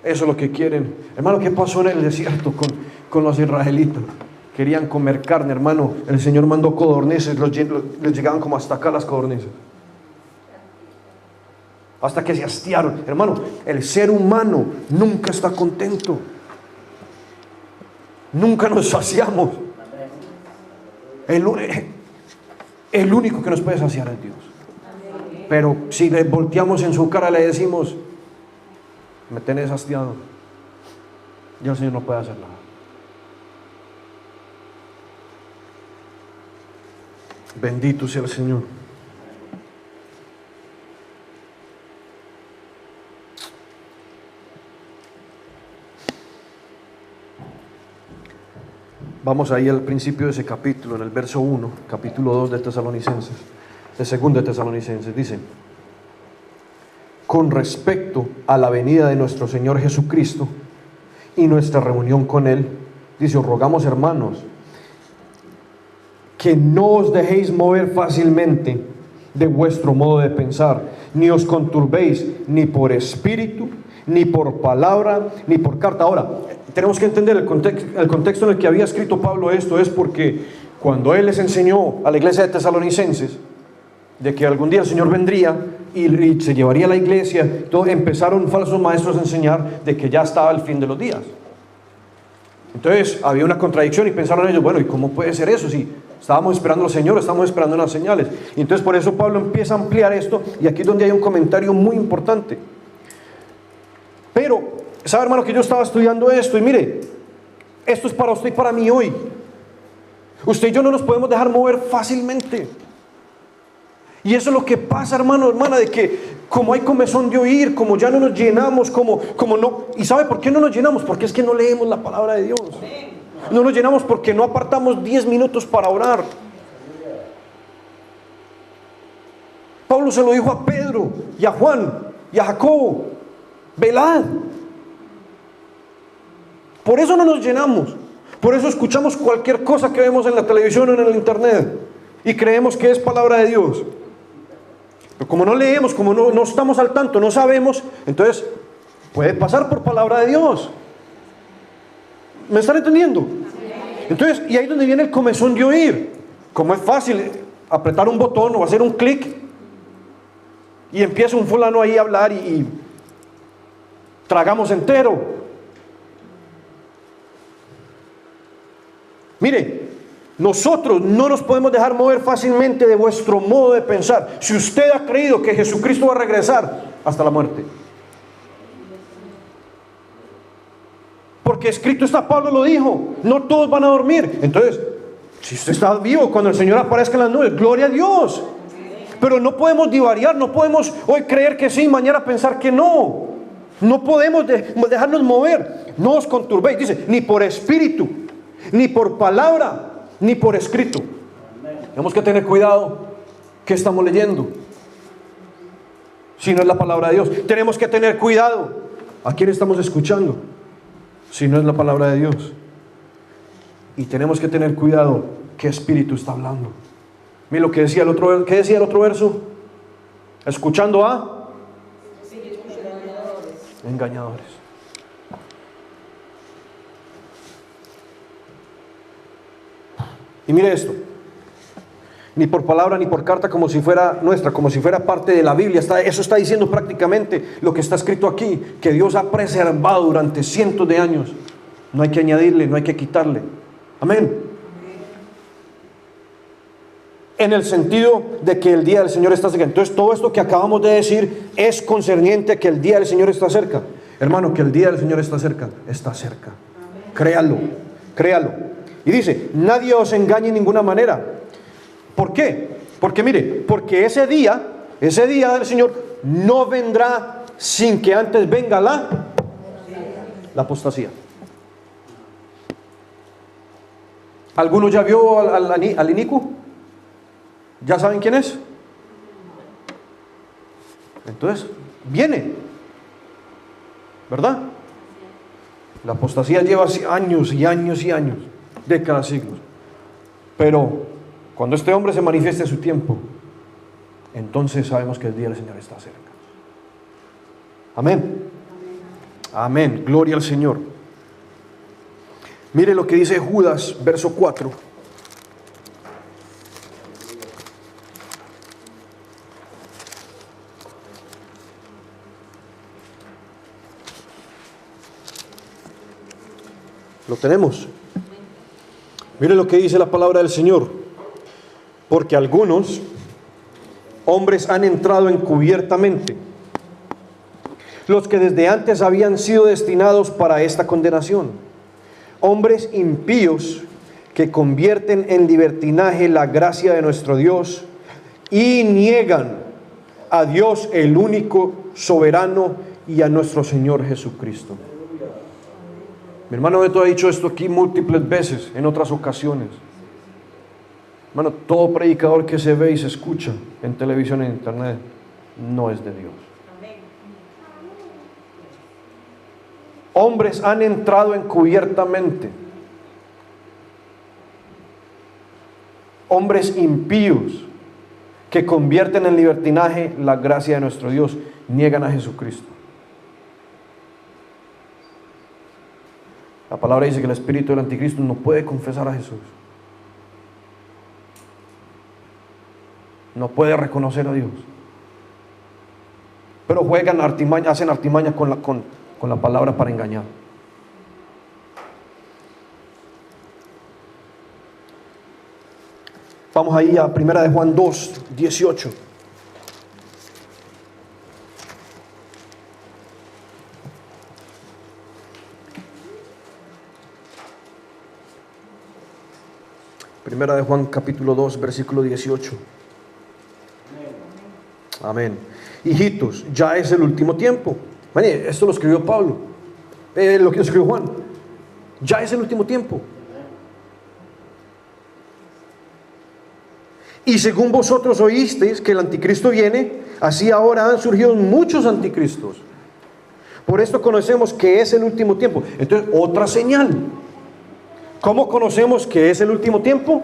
S1: Eso es lo que quieren. Hermano, ¿qué pasó en el desierto con los israelitas? Querían comer carne, hermano. El Señor mandó codornices, les llegaban como hasta acá las codornices, hasta que se hastiaron. Hermano, el ser humano nunca está contento. Nunca nos saciamos. El único que nos puede saciar es Dios. Pero si le volteamos en su cara, le decimos, me tenés hastiado, ya el Señor no puede hacer nada. Bendito sea el Señor. Vamos ahí al principio de ese capítulo, en el verso 1, capítulo 2 de Tesalonicenses, de 2 de Tesalonicenses, dice: con respecto a la venida de nuestro Señor Jesucristo y nuestra reunión con Él, dice, os rogamos, hermanos, que no os dejéis mover fácilmente de vuestro modo de pensar, ni os conturbéis ni por espíritu, ni por palabra, ni por carta. Ahora, tenemos que entender el contexto en el que había escrito Pablo esto. Es porque cuando él les enseñó a la iglesia de Tesalonicenses de que algún día el Señor vendría y se llevaría a la iglesia, entonces empezaron falsos maestros a enseñar de que ya estaba el fin de los días. Entonces había una contradicción y pensaron ellos, bueno, ¿y cómo puede ser eso? Si estábamos esperando al Señor, estamos esperando unas señales. Y entonces por eso Pablo empieza a ampliar esto, y aquí es donde hay un comentario muy importante. Pero, ¿sabe, hermano, que yo estaba estudiando esto? Y mire, esto es para usted y para mí hoy. Usted y yo no nos podemos dejar mover fácilmente. Y eso es lo que pasa, hermano, hermana, de que como hay comezón de oír, como ya no nos llenamos, como no. ¿Y sabe por qué no nos llenamos? Porque es que no leemos la palabra de Dios. No nos llenamos porque no apartamos 10 minutos para orar. Pablo se lo dijo a Pedro y a Juan y a Jacobo: velad. Por eso no nos llenamos. Por eso escuchamos cualquier cosa que vemos en la televisión o en el internet y creemos que es palabra de Dios. Pero como no leemos, como no estamos al tanto, no sabemos, entonces puede pasar por palabra de Dios. ¿Me están entendiendo? Entonces, y ahí es donde viene el comezón de oír. Como es fácil apretar un botón o hacer un clic y empieza un fulano ahí a hablar y tragamos entero. Mire, nosotros no nos podemos dejar mover fácilmente de vuestro modo de pensar. Si usted ha creído que Jesucristo va a regresar, hasta la muerte. Porque escrito está, Pablo lo dijo, no todos van a dormir. Entonces, si usted está vivo cuando el Señor aparezca en las nubes, gloria a Dios. Pero no podemos divariar, no podemos hoy creer que sí, mañana pensar que no. No podemos dejarnos mover. No os conturbéis, dice, ni por espíritu, ni por palabra, ni por escrito. Tenemos que tener cuidado qué estamos leyendo, si no es la palabra de Dios. Tenemos que tener cuidado a quién estamos escuchando, si no es la palabra de Dios. Y tenemos que tener cuidado qué espíritu está hablando. Mira lo que decía el otro, ¿qué decía el otro verso? Escuchando a engañadores. Y mire esto, ni por palabra ni por carta, como si fuera nuestra, como si fuera parte de la Biblia. Eso está diciendo prácticamente lo que está escrito aquí, que Dios ha preservado durante cientos de años. No hay que añadirle, no hay que quitarle. Amén. En el sentido de que el día del Señor está cerca. Entonces todo esto que acabamos de decir es concerniente a que el día del Señor está cerca. Hermano, que el día del Señor está cerca. Está cerca. Créalo, créalo. Y dice, nadie os engañe en ninguna manera. ¿Por qué? Porque mire, porque ese día del Señor no vendrá sin que antes venga la apostasía. ¿Alguno ya vio al inicuo? ¿Ya saben quién es? Entonces, viene, ¿verdad? La apostasía lleva años y años y años, décadas, siglos. Pero cuando este hombre se manifieste en su tiempo, entonces sabemos que el día del Señor está cerca. Amén. Amén. Gloria al Señor. Mire lo que dice Judas, verso 4. Lo tenemos. Mire lo que dice la palabra del Señor. Porque algunos hombres han entrado encubiertamente, los que desde antes habían sido destinados para esta condenación. Hombres impíos que convierten en libertinaje la gracia de nuestro Dios y niegan a Dios el único soberano y a nuestro Señor Jesucristo. Mi hermano Beto ha dicho esto aquí múltiples veces, en otras ocasiones. Hermano, todo predicador que se ve y se escucha en televisión e en internet no es de Dios. Hombres han entrado encubiertamente. Hombres impíos que convierten en libertinaje la gracia de nuestro Dios, niegan a Jesucristo. La palabra dice que el espíritu del anticristo no puede confesar a Jesús. No puede reconocer a Dios. Pero juegan artimaña, hacen artimaña con la palabra para engañar. Vamos ahí a 1 de Juan 2, 18. Primera de Juan capítulo 2, versículo 18. Amén. Hijitos, ya es el último tiempo. Esto lo escribió Pablo. Lo que escribió Juan. Ya es el último tiempo. Y según vosotros oísteis que el anticristo viene, así ahora han surgido muchos anticristos. Por esto conocemos que es el último tiempo. Entonces, otra señal. ¿Cómo conocemos que es el último tiempo?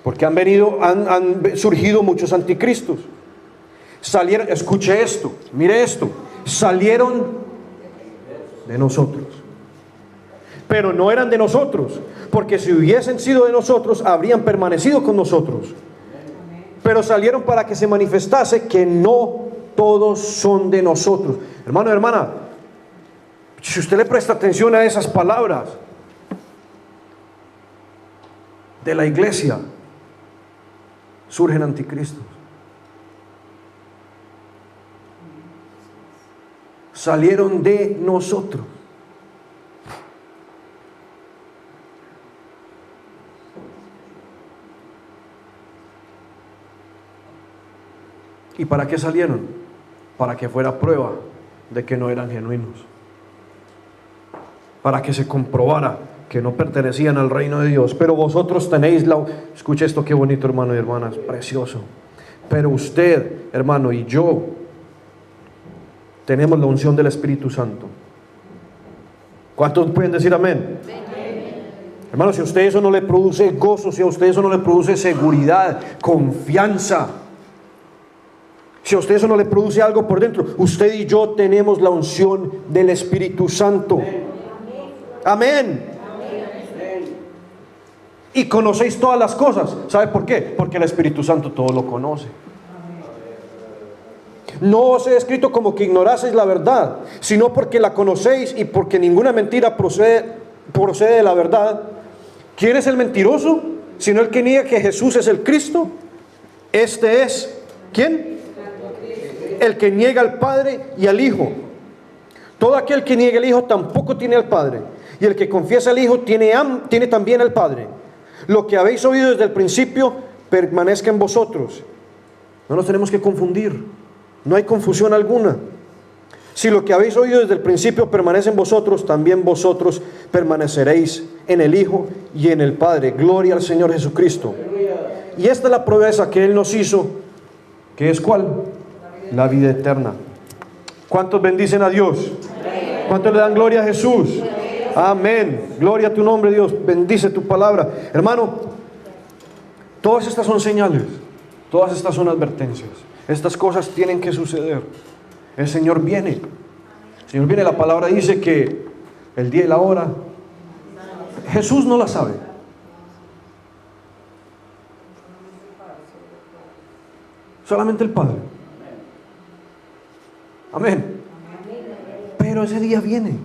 S1: Porque han surgido muchos anticristos. Salieron, escuche esto, mire esto, salieron de nosotros. Pero no eran de nosotros, porque si hubiesen sido de nosotros, habrían permanecido con nosotros. Pero salieron para que se manifestase que no todos son de nosotros. Hermano, hermana, si usted le presta atención a esas palabras de la iglesia, surgen anticristos. Salieron de nosotros. ¿Y para qué salieron? Para que fuera prueba de que no eran genuinos. para que se comprobara que no pertenecían al reino de Dios. Pero vosotros tenéis escuche esto, qué bonito, hermano y hermanas, precioso. Pero usted, hermano, y yo tenemos la unción del Espíritu Santo. ¿Cuántos pueden decir amén? Hermano, si a usted eso no le produce gozo, si a usted eso no le produce seguridad, confianza, si a usted eso no le produce algo por dentro, usted y yo tenemos la unción del Espíritu Santo. Amén. Y conocéis todas las cosas. ¿Sabe por qué? Porque el Espíritu Santo todo lo conoce. No os he escrito como que ignoraseis la verdad, sino porque la conocéis y porque ninguna mentira procede de la verdad. ¿Quién es el mentiroso? Sino el que niega que Jesús es el Cristo. Este es, ¿quién? El que niega al Padre y al Hijo. Todo aquel que niega al Hijo tampoco tiene al Padre. Y el que confiesa al Hijo tiene también al Padre. Lo que habéis oído desde el principio permanezca en vosotros. No nos tenemos que confundir. No hay confusión alguna. Si lo que habéis oído desde el principio permanece en vosotros, también vosotros permaneceréis en el Hijo y en el Padre. Gloria al Señor Jesucristo. Y esta es la promesa que Él nos hizo, que es ¿cuál? La vida eterna. ¿Cuántos bendicen a Dios? ¿Cuántos le dan gloria a Jesús? Amén. Gloria a tu nombre, Dios. Bendice tu palabra. Hermano, todas estas son señales. Todas estas son advertencias. Estas cosas tienen que suceder. El Señor viene. El Señor viene. La palabra dice que el día y la hora, Jesús no la sabe. Solamente el Padre. Amén. Pero ese día viene.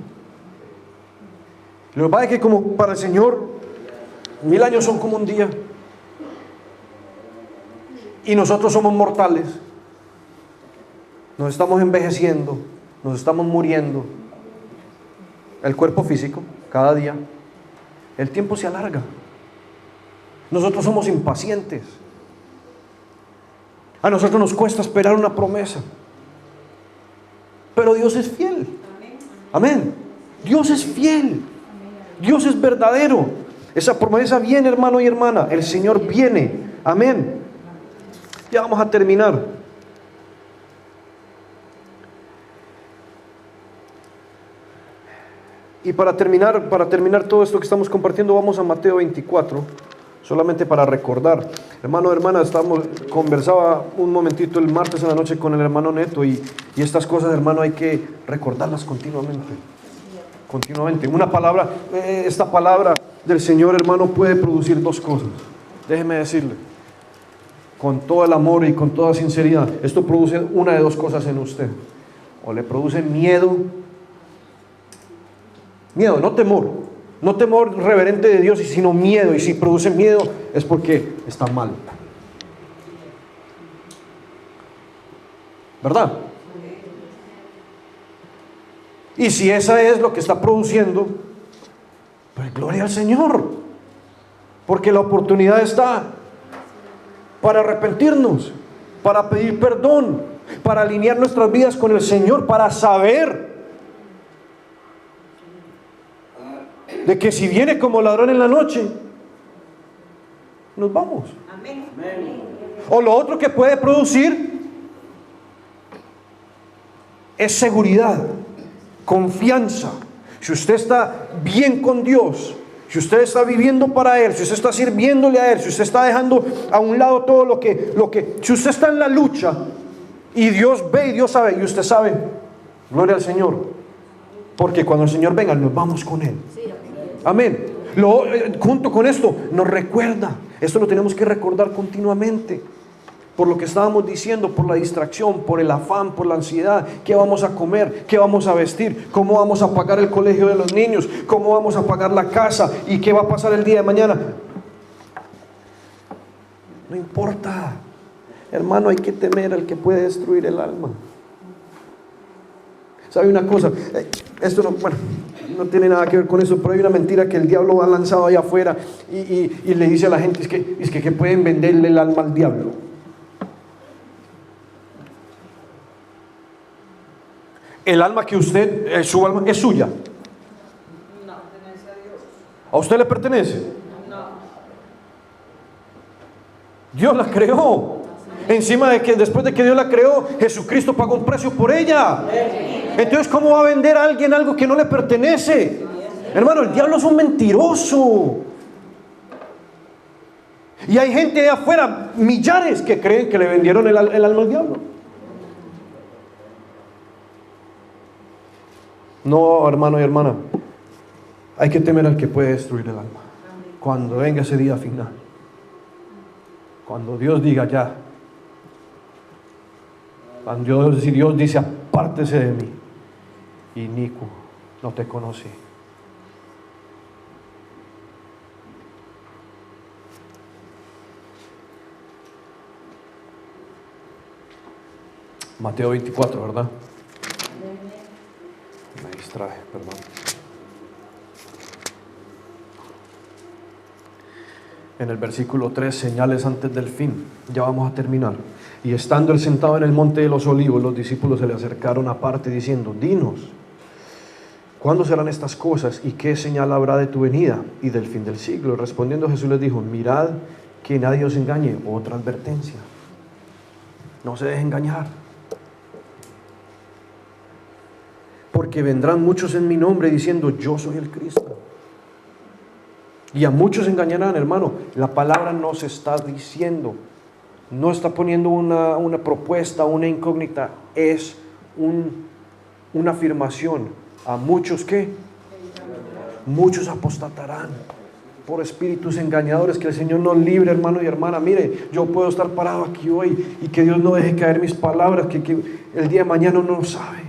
S1: Lo que pasa es que como para el Señor 1000 años son como un día. Y nosotros somos mortales. Nos estamos envejeciendo, nos estamos muriendo. El cuerpo físico, cada día. El tiempo se alarga. Nosotros somos impacientes. A nosotros nos cuesta esperar una promesa. Pero Dios es fiel. Amén. Dios es fiel. Dios es verdadero. Esa promesa viene, hermano y hermana. El Señor viene. Amén. Ya vamos a terminar. Y para terminar todo esto que estamos compartiendo, vamos a Mateo 24, solamente para recordar. Hermano, hermana, conversaba un momentito el martes en la noche con el hermano Neto y estas cosas, hermano, hay que recordarlas continuamente. Continuamente. Esta palabra del Señor, hermano, puede producir dos cosas. Déjeme decirle, con todo el amor y con toda sinceridad, esto produce una de dos cosas en usted. O le produce miedo, no temor reverente de Dios, sino miedo. Y si produce miedo es porque está mal, ¿verdad? Y si esa es lo que está produciendo, pues gloria al Señor, porque la oportunidad está para arrepentirnos, para pedir perdón, para alinear nuestras vidas con el Señor, para saber de que si viene como ladrón en la noche, nos vamos. Amén. O lo otro que puede producir es seguridad, confianza. Si usted está bien con Dios, si usted está viviendo para Él, si usted está sirviéndole a Él, si usted está dejando a un lado todo lo que si usted está en la lucha y Dios ve y Dios sabe y usted sabe, gloria al Señor, porque cuando el Señor venga nos vamos con Él. Amén. Junto con esto nos recuerda, esto lo tenemos que recordar continuamente, por lo que estábamos diciendo, por la distracción, por el afán, por la ansiedad. ¿Qué vamos a comer? ¿Qué vamos a vestir? ¿Cómo vamos a pagar el colegio de los niños? ¿Cómo vamos a pagar la casa? ¿Y qué va a pasar el día de mañana? No importa, hermano, hay que temer al que puede destruir el alma. ¿Sabe una cosa? Esto no tiene nada que ver con eso, pero hay una mentira que el diablo ha lanzado allá afuera y le dice a la gente, es que pueden venderle el alma al diablo. El alma que usted, su alma es suya. ¿A usted le pertenece? Dios la creó. Encima de que después de que Dios la creó, Jesucristo pagó un precio por ella. Entonces, ¿cómo va a vender a alguien algo que no le pertenece? Hermano, el diablo es un mentiroso. Y hay gente allá afuera, millares, que creen que le vendieron el alma al diablo. No, hermano y hermana, hay que temer al que puede destruir el alma. Cuando venga ese día final, cuando Dios diga ya, cuando Dios dice apártese de mí, inicuo, no te conocí. Mateo 24, ¿verdad? Me distraje, perdón. En el versículo 3, señales antes del fin. Ya vamos a terminar. Y estando él sentado en el monte de los olivos, los discípulos se le acercaron aparte diciendo: dinos, ¿cuándo serán estas cosas y qué señal habrá de tu venida y del fin del siglo? Respondiendo Jesús les dijo: mirad que nadie os engañe. Otra advertencia: no se deje engañar, porque vendrán muchos en mi nombre diciendo: yo soy el Cristo. Y a muchos engañarán, hermano. La palabra nos está diciendo, no está poniendo una propuesta, una incógnita, es una afirmación. A muchos, ¿qué? Muchos apostatarán por espíritus engañadores. Que el Señor nos libre, hermano y hermana. Mire, yo puedo estar parado aquí hoy y que Dios no deje caer mis palabras, que el día de mañana uno no sabe.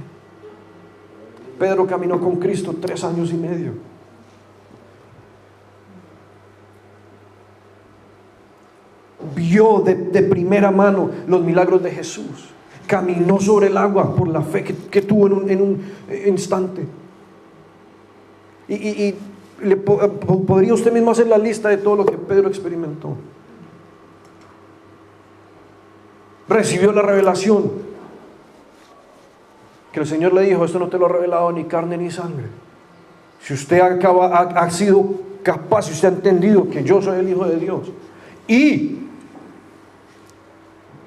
S1: Pedro caminó con Cristo 3 años y medio. Vio de primera mano los milagros de Jesús. Caminó sobre el agua por la fe que tuvo en un instante. Y podría usted mismo hacer la lista de todo lo que Pedro experimentó. Recibió la revelación que el Señor le dijo: esto no te lo ha revelado ni carne ni sangre. Si usted ha sido capaz, si usted ha entendido que yo soy el Hijo de Dios, y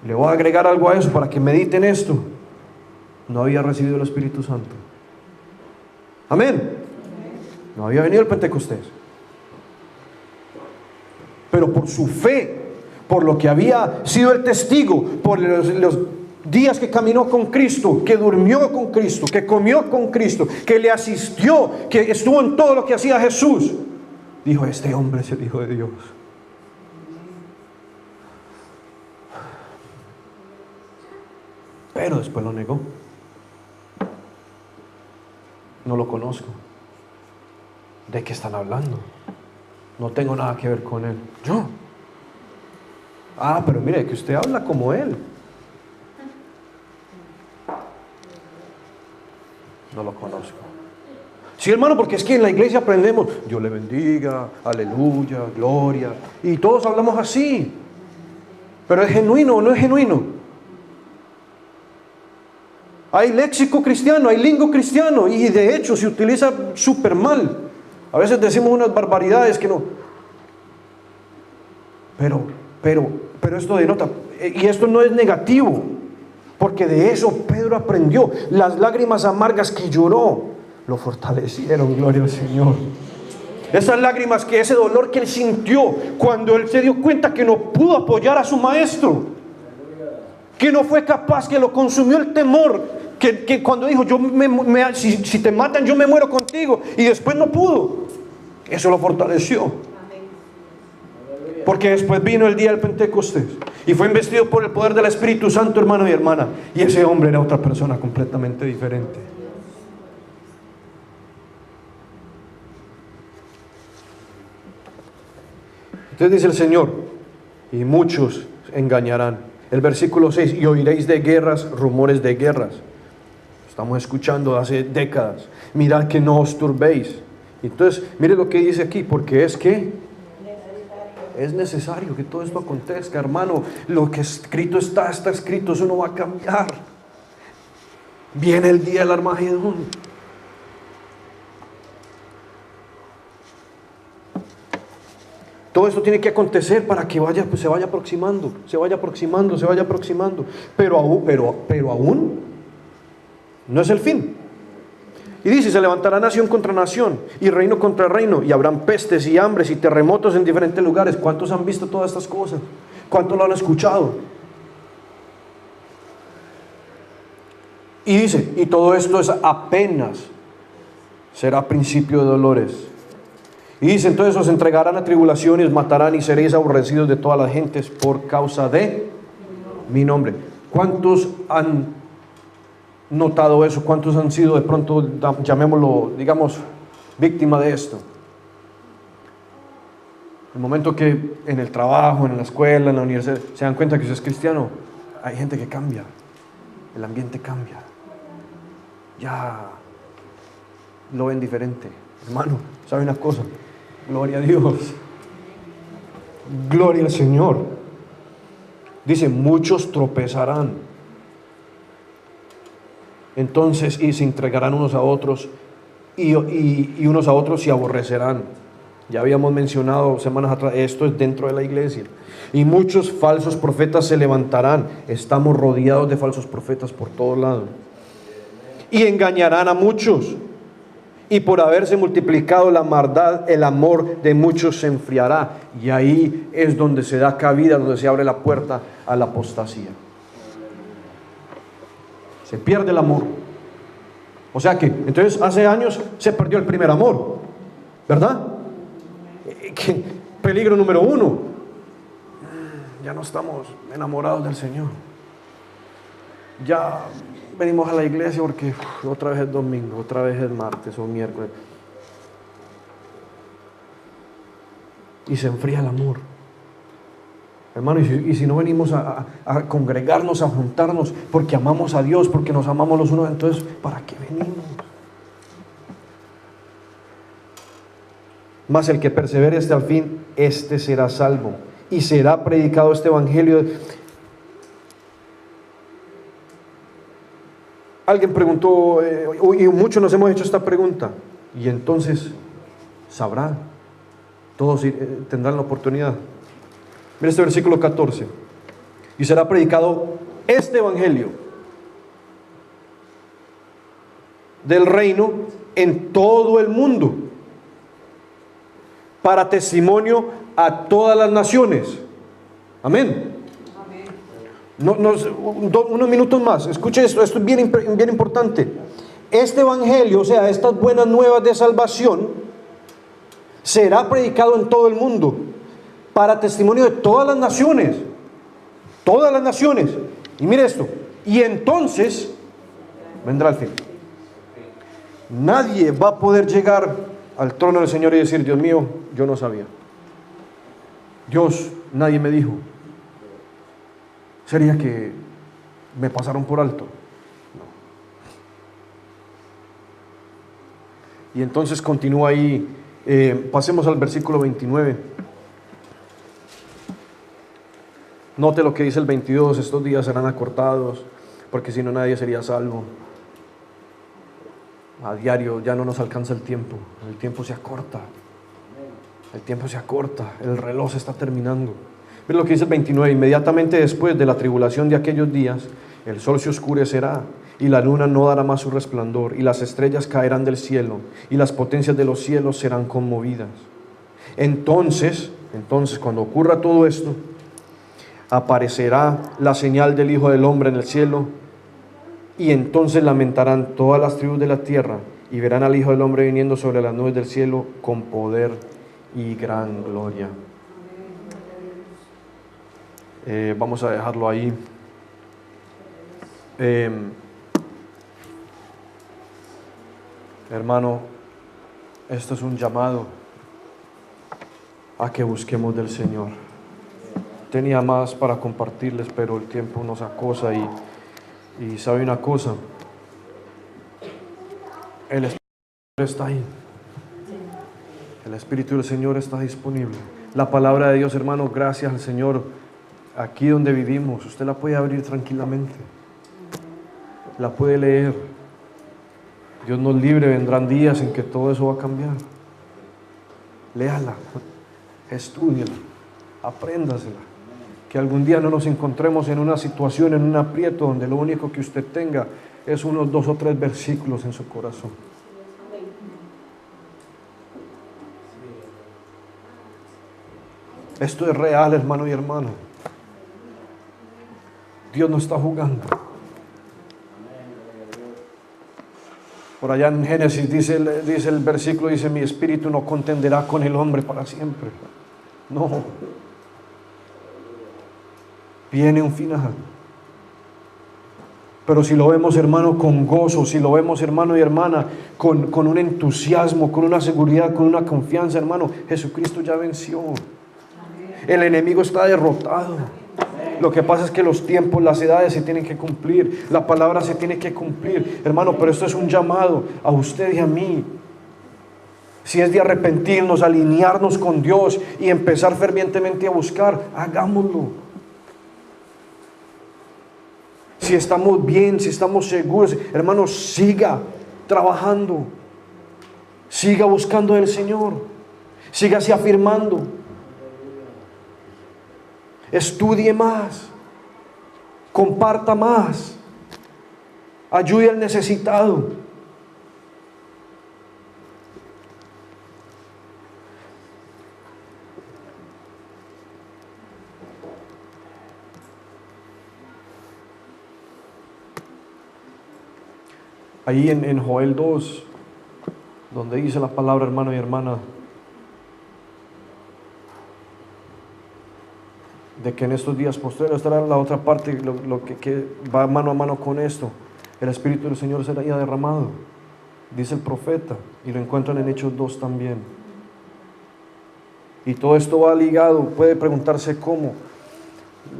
S1: le voy a agregar algo a eso para que mediten esto: no había recibido el Espíritu Santo. Amén. No había venido el Pentecostés. Pero por su fe, por lo que había sido el testigo, por los días que caminó con Cristo, que durmió con Cristo, que comió con Cristo, que le asistió, que estuvo en todo lo que hacía Jesús, dijo: este hombre es el Hijo de Dios. Pero después lo negó. No lo conozco. ¿De qué están hablando? No tengo nada que ver con él. ¿Yo? Pero mire, que usted habla como él. No lo conozco. Sí, hermano, porque es que en la iglesia aprendemos: Dios le bendiga, aleluya, gloria, y todos hablamos así. Pero ¿es genuino o no es genuino? Hay léxico cristiano, hay lingo cristiano, y de hecho se utiliza súper mal. A veces decimos unas barbaridades que no. Pero esto denota, y esto no es negativo, porque de eso Pedro aprendió. Las lágrimas amargas que lloró lo fortalecieron, gloria al Señor. Esas lágrimas, ese dolor que él sintió cuando él se dio cuenta que no pudo apoyar a su maestro, que no fue capaz, que lo consumió el temor, que cuando dijo: si te matan yo me muero contigo, y después no pudo. Eso lo fortaleció. Porque después vino el día del Pentecostés y fue investido por el poder del Espíritu Santo, hermano y hermana, y ese hombre era otra persona completamente diferente. Entonces dice el Señor: y muchos engañarán. El versículo 6: y oiréis de guerras, rumores de guerras. Estamos escuchando hace décadas. Mirad que no os turbéis. Entonces, mire lo que dice aquí: porque es que es necesario que todo esto acontezca, hermano. Lo que escrito está escrito. Eso no va a cambiar. Viene el día del Armagedón. Todo esto tiene que acontecer para que vaya, pues, se vaya aproximando, se vaya aproximando, se vaya aproximando. Pero aún no es el fin. Y dice, se levantará nación contra nación y reino contra reino, y habrán pestes y hambres y terremotos en diferentes lugares. ¿Cuántos han visto todas estas cosas? ¿Cuántos lo han escuchado? Y dice, y todo esto es apenas, será principio de dolores. Y dice, entonces os entregarán a tribulaciones, matarán y seréis aborrecidos de todas las gentes por causa de mi nombre. ¿Cuántos han notado eso? ¿Cuántos han sido de pronto, llamémoslo, digamos, víctima de esto? El momento que en el trabajo, en la escuela, en la universidad, se dan cuenta que usted es cristiano, hay gente que cambia, el ambiente cambia, ya lo ven diferente. Hermano, ¿sabe una cosa? Gloria a Dios, gloria al Señor. Dice, muchos tropezarán. Entonces, y se entregarán unos a otros, y unos a otros se aborrecerán. Ya habíamos mencionado semanas atrás, esto es dentro de la iglesia. Y muchos falsos profetas se levantarán. Estamos rodeados de falsos profetas por todos lados. Y engañarán a muchos. Y por haberse multiplicado la maldad, el amor de muchos se enfriará. Y ahí es donde se da cabida, donde se abre la puerta a la apostasía. Se pierde el amor. O sea que, entonces hace años se perdió el primer amor, ¿verdad? Peligro número 1. Ya no estamos enamorados del Señor. Ya venimos a la iglesia porque otra vez es domingo, otra vez es martes o miércoles. Y se enfría el amor. Hermano, y si no venimos a congregarnos, a juntarnos, porque amamos a Dios, porque nos amamos los unos, entonces, ¿para qué venimos? Mas el que persevere hasta el fin, este será salvo. Y será predicado este evangelio. Alguien preguntó, y muchos nos hemos hecho esta pregunta, y entonces, ¿sabrá? Todos tendrán la oportunidad. Mira este versículo 14. Y será predicado este evangelio del reino en todo el mundo, para testimonio a todas las naciones. Amén. Unos minutos más. Escuche esto es bien importante. Este evangelio, o sea, estas buenas nuevas de salvación, será predicado en todo el mundo, para testimonio de todas las naciones. Todas las naciones. Y mire esto. Y entonces vendrá el fin. Nadie va a poder llegar al trono del Señor y decir, Dios mío, yo no sabía. Dios, nadie me dijo. Sería que me pasaron por alto. No. Y entonces continúa ahí. Pasemos al versículo 29. Note lo que dice el 22. Estos días serán acortados, porque si no nadie sería salvo. A diario ya no nos alcanza el tiempo se acorta. El tiempo se acorta, el reloj se está terminando. Mira lo que dice el 29. Inmediatamente después de la tribulación de aquellos días, el sol se oscurecerá y la luna no dará más su resplandor, y las estrellas caerán del cielo, y las potencias de los cielos serán conmovidas. Entonces, cuando ocurra todo esto, aparecerá la señal del Hijo del Hombre en el cielo, y entonces lamentarán todas las tribus de la tierra, y verán al Hijo del Hombre viniendo sobre las nubes del cielo con poder y gran gloria. Vamos a dejarlo ahí. Hermano, esto es un llamado a que busquemos del Señor. Tenía más para compartirles, pero el tiempo nos acosa y sabe una cosa, el Espíritu está ahí. El Espíritu del Señor está disponible. La palabra de Dios, hermano, gracias al Señor, aquí donde vivimos, usted la puede abrir tranquilamente, la puede leer. Dios nos libre, vendrán días en que todo eso va a cambiar. Léala. Estúdiela, apréndasela. Que algún día no nos encontremos en una situación, en un aprieto, donde lo único que usted tenga es unos 2 o 3 versículos en su corazón. Esto es real, hermano y hermana. Dios no está jugando. Por allá en Génesis dice el versículo, dice: mi espíritu no contenderá con el hombre para siempre. No. Viene un final. Pero si lo vemos, hermano, con gozo, si lo vemos, hermano y hermana, con un entusiasmo, con una seguridad, con una confianza, hermano, Jesucristo ya venció. El enemigo está derrotado. Lo que pasa es que los tiempos, las edades se tienen que cumplir, la palabra se tiene que cumplir, hermano, pero esto es un llamado a usted y a mí. Si es de arrepentirnos, alinearnos con Dios y empezar fervientemente a buscar, hagámoslo. Si estamos bien, si estamos seguros, hermano, siga trabajando, siga buscando al Señor, sígase afirmando. Estudie más, comparta más, ayude al necesitado. Ahí en Joel 2, donde dice la palabra, hermano y hermana, de que en estos días posteriores, esta era la otra parte, lo que va mano a mano con esto: el Espíritu del Señor será ya derramado, dice el profeta, y lo encuentran en Hechos 2 también. Y todo esto va ligado. Puede preguntarse cómo.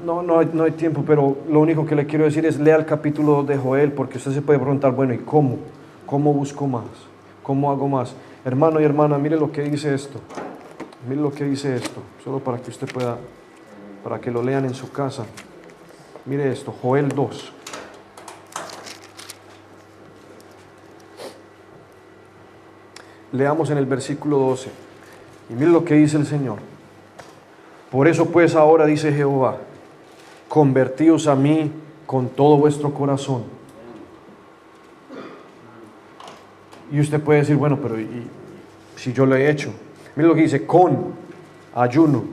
S1: No hay tiempo, pero lo único que le quiero decir es: lea el capítulo 2 de Joel, porque usted se puede preguntar, bueno, ¿y cómo? ¿Cómo busco más? ¿Cómo hago más? Hermano y hermana, mire lo que dice esto. Mire lo que dice esto, solo para que usted pueda, para que lo lean en su casa. Mire esto, Joel 2. Leamos en el versículo 12. Y mire lo que dice el Señor. Por eso pues ahora, dice Jehová, convertíos a mí con todo vuestro corazón. Y usted puede decir, bueno, pero ¿y si yo lo he hecho? Mire lo que dice: con ayuno,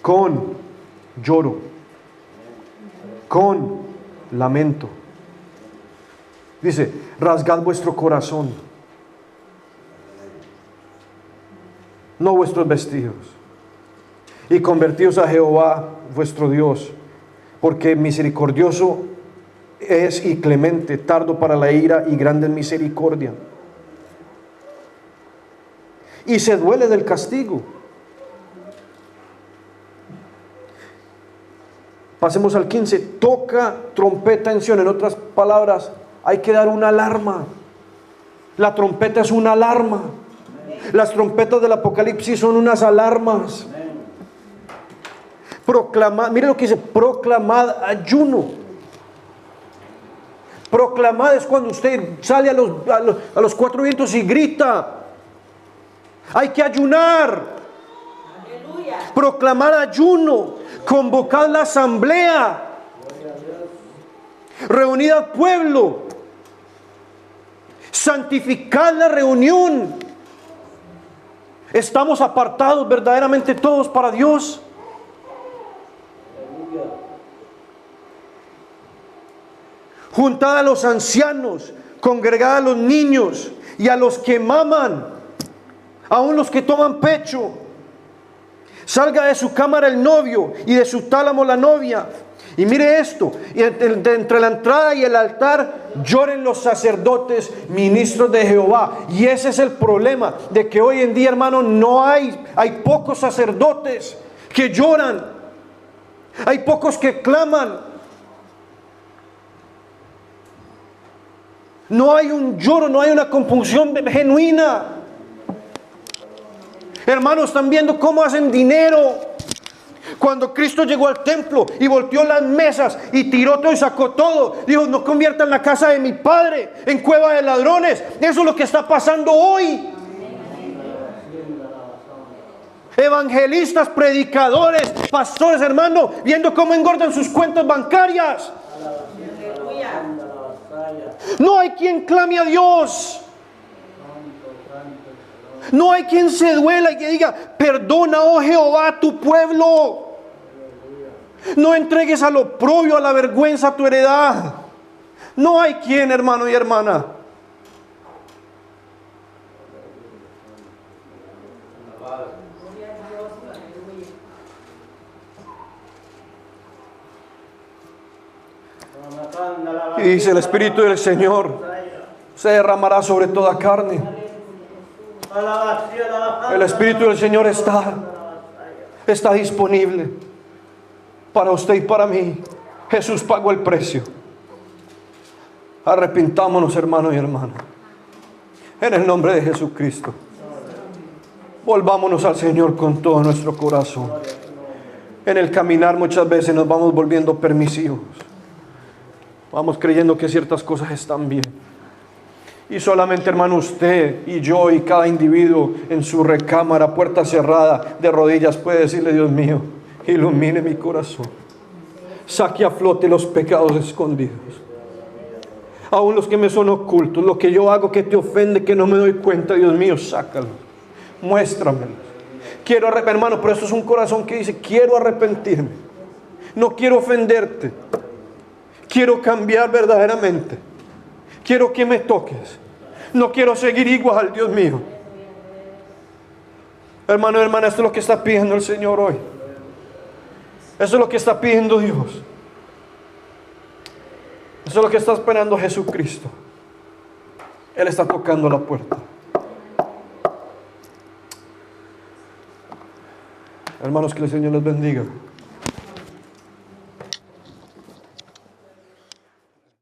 S1: con lloro, con lamento. Dice: rasgad vuestro corazón, no vuestros vestidos, y convertíos a Jehová vuestro Dios, porque misericordioso es y clemente, tardo para la ira y grande en misericordia, y se duele del castigo. Pasemos al 15. Toca trompeta en Sión. En otras palabras, hay que dar una alarma. La trompeta es una alarma. Las trompetas del Apocalipsis son unas alarmas. Proclamad, mire lo que dice: proclamad ayuno. Proclamad es cuando usted sale a los 4 vientos y grita. Hay que ayunar. Aleluya. Proclamar ayuno. Convocad la asamblea. Reunid al pueblo. Santificad la reunión. ¿Estamos apartados verdaderamente todos para Dios? Juntad a los ancianos, congregad a los niños y a los que maman, aun los que toman pecho. Salga de su cámara el novio y de su tálamo la novia. Y mire esto: y entre la entrada y el altar lloren los sacerdotes, ministros de Jehová. Y ese es el problema, de que hoy en día, hermano, no hay pocos sacerdotes que lloran, hay pocos que claman. No hay un lloro, no hay una compunción genuina. Hermanos, están viendo cómo hacen dinero. Cuando Cristo llegó al templo y volteó las mesas y tiró todo y sacó todo, dijo: no conviertan la casa de mi Padre en cueva de ladrones. Eso es lo que está pasando hoy. evangelistas, predicadores, pastores, hermano, viendo cómo engordan sus cuentas bancarias. No hay quien clame a Dios. No hay quien se duela y que diga: perdona, oh Jehová, a tu pueblo. No entregues al oprobio, a la vergüenza, tu heredad. No hay quien, hermano y hermana. Y dice: el Espíritu del Señor se derramará sobre toda carne. El Espíritu del Señor está disponible para usted y para mí. Jesús pagó el precio. Arrepintámonos, hermano y hermana, en el nombre de Jesucristo. Volvámonos al Señor con todo nuestro corazón. En el caminar muchas veces nos vamos volviendo permisivos. Vamos creyendo que ciertas cosas están bien. Y solamente, hermano, usted y yo y cada individuo en su recámara, puerta cerrada, de rodillas, puede decirle: Dios mío, ilumine mi corazón. Saque a flote los pecados escondidos, aún los que me son ocultos, lo que yo hago que te ofende, que no me doy cuenta. Dios mío, sácalos, muéstramelos. Quiero hermano, pero esto es un corazón que dice: quiero arrepentirme, no quiero ofenderte, quiero cambiar verdaderamente, quiero que me toques, no quiero seguir igual. Dios mío, hermano y hermana, esto es lo que está pidiendo el Señor hoy. Eso es lo que está pidiendo Dios. Eso es lo que está esperando Jesucristo. Él está tocando la puerta. Hermanos, que el Señor les bendiga.